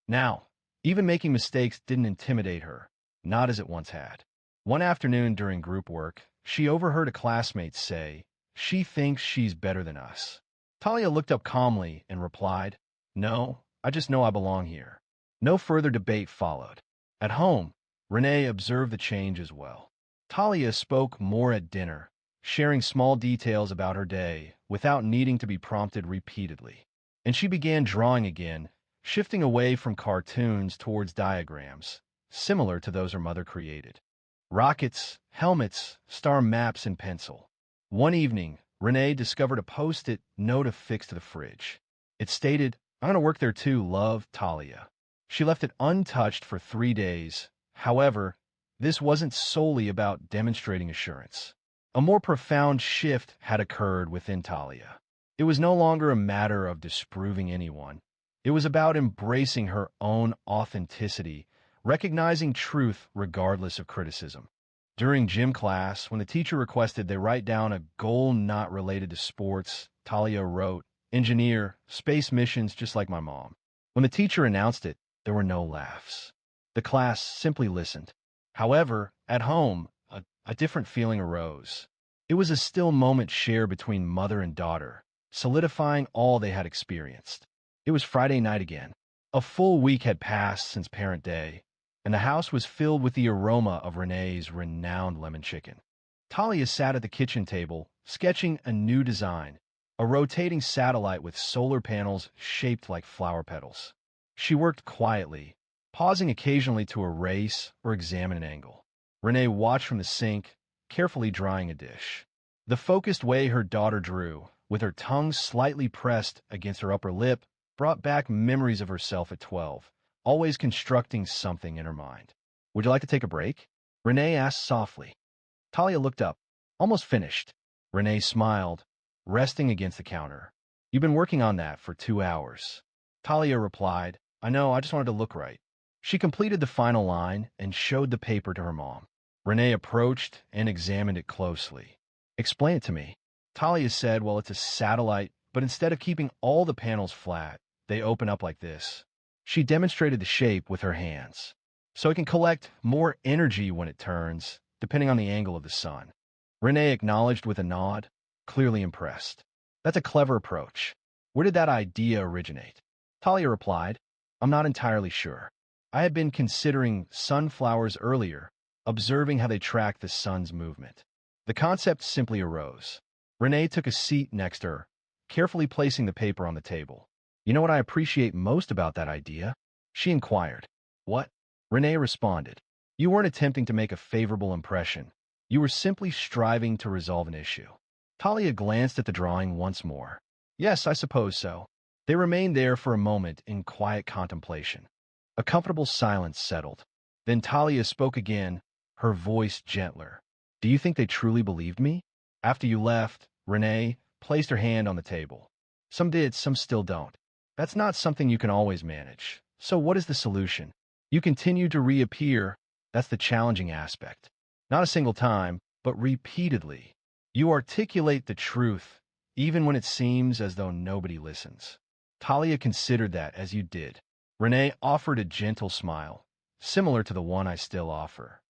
Now, even making mistakes didn't intimidate her, not as it once had. One afternoon during group work, she overheard a classmate say, "She thinks she's better than us." Talia looked up calmly and replied, "No, I just know I belong here." No further debate followed. At home, Renee observed the change as well. Talia spoke more at dinner, sharing small details about her day without needing to be prompted repeatedly. And she began drawing again, shifting away from cartoons towards diagrams, similar to those her mother created. Rockets, helmets, star maps, and pencil. One evening, Renee discovered a post-it note affixed to the fridge. It stated, "I'm going to work there too, love, Talia." She left it untouched for 3 days. However, this wasn't solely about demonstrating assurance. A more profound shift had occurred within Talia. It was no longer a matter of disproving anyone. It was about embracing her own authenticity, recognizing truth regardless of criticism. During gym class, when the teacher requested they write down a goal not related to sports, Talia wrote, "Engineer, space missions just like my mom." When the teacher announced it, there were no laughs. The class simply listened. However, at home, a different feeling arose. It was a still moment shared between mother and daughter, solidifying all they had experienced. It was Friday night again. A full week had passed since Parent Day, and the house was filled with the aroma of Renee's renowned lemon chicken. Talia sat at the kitchen table, sketching a new design, a rotating satellite with solar panels shaped like flower petals. She worked quietly, pausing occasionally to erase or examine an angle. Renee watched from the sink, carefully drying a dish. The focused way her daughter drew, with her tongue slightly pressed against her upper lip, brought back memories of herself at 12, always constructing something in her mind. "Would you like to take a break?" Renee asked softly. Talia looked up. "Almost finished." Renee smiled, resting against the counter. "You've been working on that for 2 hours." Talia replied, "I know, I just wanted to look right." She completed the final line and showed the paper to her mom. Renee approached and examined it closely. "Explain it to me." Talia said, "Well, it's a satellite, but instead of keeping all the panels flat, they open up like this." She demonstrated the shape with her hands. "So it can collect more energy when it turns, depending on the angle of the sun." Renee acknowledged with a nod, clearly impressed. "That's a clever approach. Where did that idea originate?" Talia replied, "I'm not entirely sure. I had been considering sunflowers earlier, observing how they track the sun's movement. The concept simply arose." Renee took a seat next to her, carefully placing the paper on the table. "You know what I appreciate most about that idea?" she inquired. "What?" Renee responded. "You weren't attempting to make a favorable impression. You were simply striving to resolve an issue." Talia glanced at the drawing once more. "Yes, I suppose so." They remained there for a moment in quiet contemplation. A comfortable silence settled. Then Talia spoke again, her voice gentler. "Do you think they truly believed me?" "After you left," Renee placed her hand on the table. "Some did, some still don't. That's not something you can always manage. So what is the solution? You continue to reappear. That's the challenging aspect. Not a single time, but repeatedly. You articulate the truth, even when it seems as though nobody listens." Talia considered that as you did. Renee offered a gentle smile, similar to the one I still offer.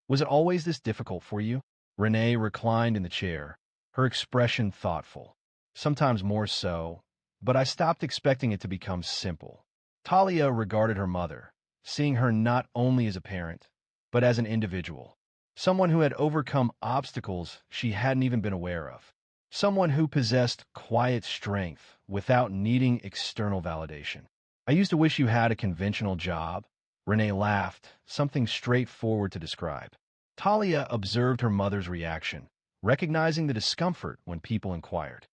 "Was it always this difficult for you?" Renee reclined in the chair, her expression thoughtful. "Sometimes more so, but I stopped expecting it to become simple." Talia regarded her mother, seeing her not only as a parent, but as an individual. Someone who had overcome obstacles she hadn't even been aware of. Someone who possessed quiet strength without needing external validation. "I used to wish you had a conventional job." Renee laughed, something straightforward to describe. Talia observed her mother's reaction, recognizing the discomfort when people inquired.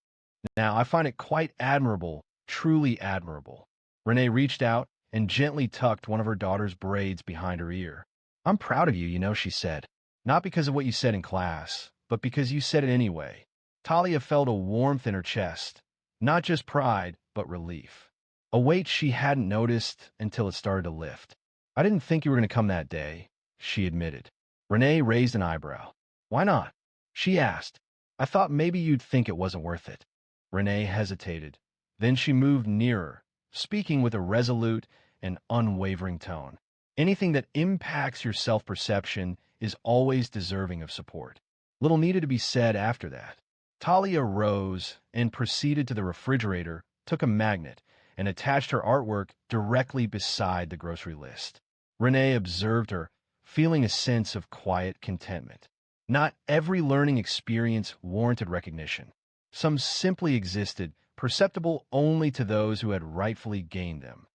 "Now, I find it quite admirable, truly admirable." Renee reached out and gently tucked one of her daughter's braids behind her ear. "I'm proud of you, she said. "Not because of what you said in class, but because you said it anyway." Talia felt a warmth in her chest, not just pride, but relief. A weight she hadn't noticed until it started to lift. "I didn't think you were going to come that day," she admitted. Renee raised an eyebrow. "Why not?" she asked. "I thought maybe you'd think it wasn't worth it." Renee hesitated. Then she moved nearer, speaking with a resolute and unwavering tone. "Anything that impacts your self-perception is always deserving of support." Little needed to be said after that. Talia rose and proceeded to the refrigerator, took a magnet, and attached her artwork directly beside the grocery list. Renee observed her, feeling a sense of quiet contentment. Not every learning experience warranted recognition. Some simply existed, perceptible only to those who had rightfully gained them.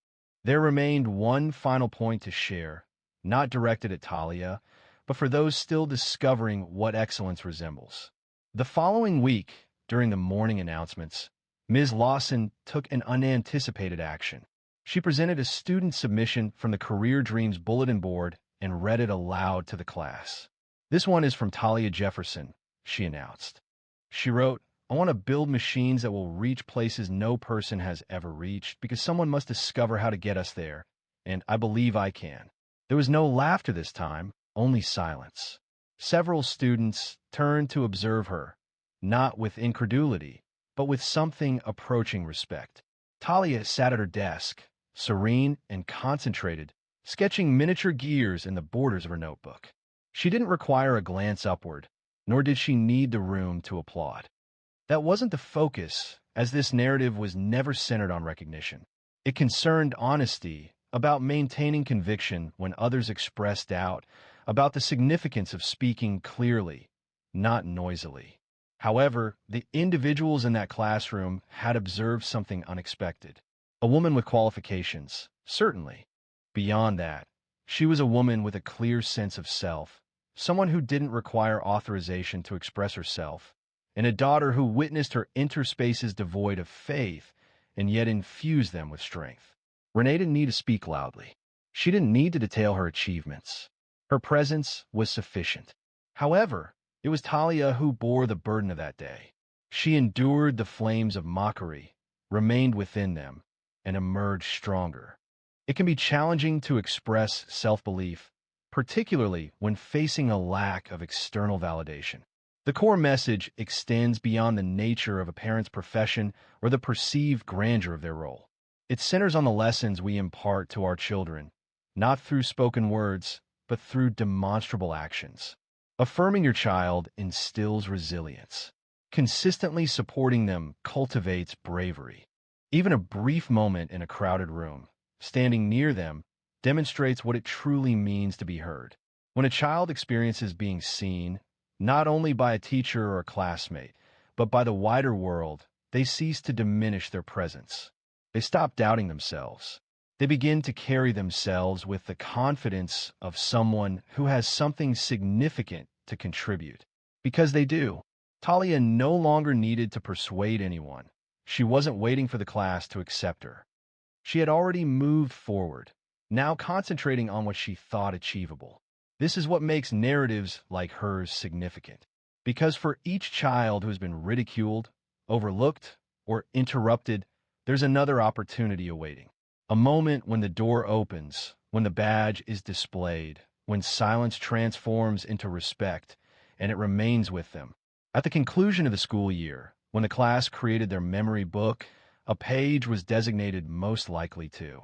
There remained one final point to share, not directed at Talia, but for those still discovering what excellence resembles. The following week, during the morning announcements, Ms. Lawson took an unanticipated action. She presented a student submission from the Career Dreams bulletin board and read it aloud to the class. "This one is from Talia Jefferson," she announced. She wrote, "I want to build machines that will reach places no person has ever reached because someone must discover how to get us there, and I believe I can." There was no laughter this time, only silence. Several students turned to observe her, not with incredulity, but with something approaching respect. Talia sat at her desk, serene and concentrated, sketching miniature gears in the borders of her notebook. She didn't require a glance upward, nor did she need the room to applaud. That wasn't the focus, as this narrative was never centered on recognition. It concerned honesty, about maintaining conviction when others expressed doubt, about the significance of speaking clearly, not noisily. However, the individuals in that classroom had observed something unexpected. A woman with qualifications, certainly. Beyond that, she was a woman with a clear sense of self, someone who didn't require authorization to express herself, and a daughter who witnessed her interspaces devoid of faith and yet infused them with strength. Renee didn't need to speak loudly. She didn't need to detail her achievements. Her presence was sufficient. However, it was Talia who bore the burden of that day. She endured the flames of mockery, remained within them, and emerged stronger. It can be challenging to express self-belief, particularly when facing a lack of external validation. The core message extends beyond the nature of a parent's profession or the perceived grandeur of their role. It centers on the lessons we impart to our children, not through spoken words, but through demonstrable actions. Affirming your child instills resilience. Consistently supporting them cultivates bravery. Even a brief moment in a crowded room, standing near them, demonstrates what it truly means to be heard. When a child experiences being seen, not only by a teacher or a classmate, but by the wider world, they cease to diminish their presence. They stop doubting themselves. They begin to carry themselves with the confidence of someone who has something significant to contribute. Because they do. Talia no longer needed to persuade anyone. She wasn't waiting for the class to accept her. She had already moved forward, now concentrating on what she thought achievable. This is what makes narratives like hers significant. Because for each child who has been ridiculed, overlooked, or interrupted, there's another opportunity awaiting. A moment when the door opens, when the badge is displayed, when silence transforms into respect, and it remains with them. At the conclusion of the school year, when the class created their memory book, a page was designated most likely to.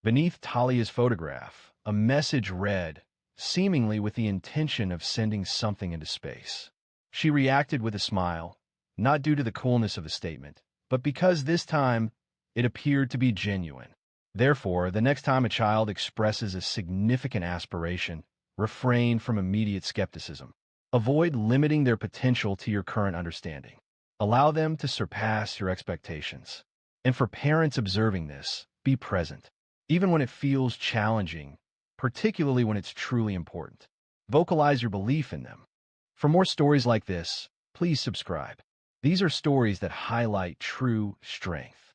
Beneath Talia's photograph, a message read, seemingly with the intention of sending something into space. She reacted with a smile, not due to the coolness of the statement, but because this time it appeared to be genuine. Therefore, the next time a child expresses a significant aspiration, refrain from immediate skepticism. Avoid limiting their potential to your current understanding. Allow them to surpass your expectations. And for parents observing this, be present, even when it feels challenging, particularly when it's truly important. Vocalize your belief in them. For more stories like this, please subscribe. These are stories that highlight true strength.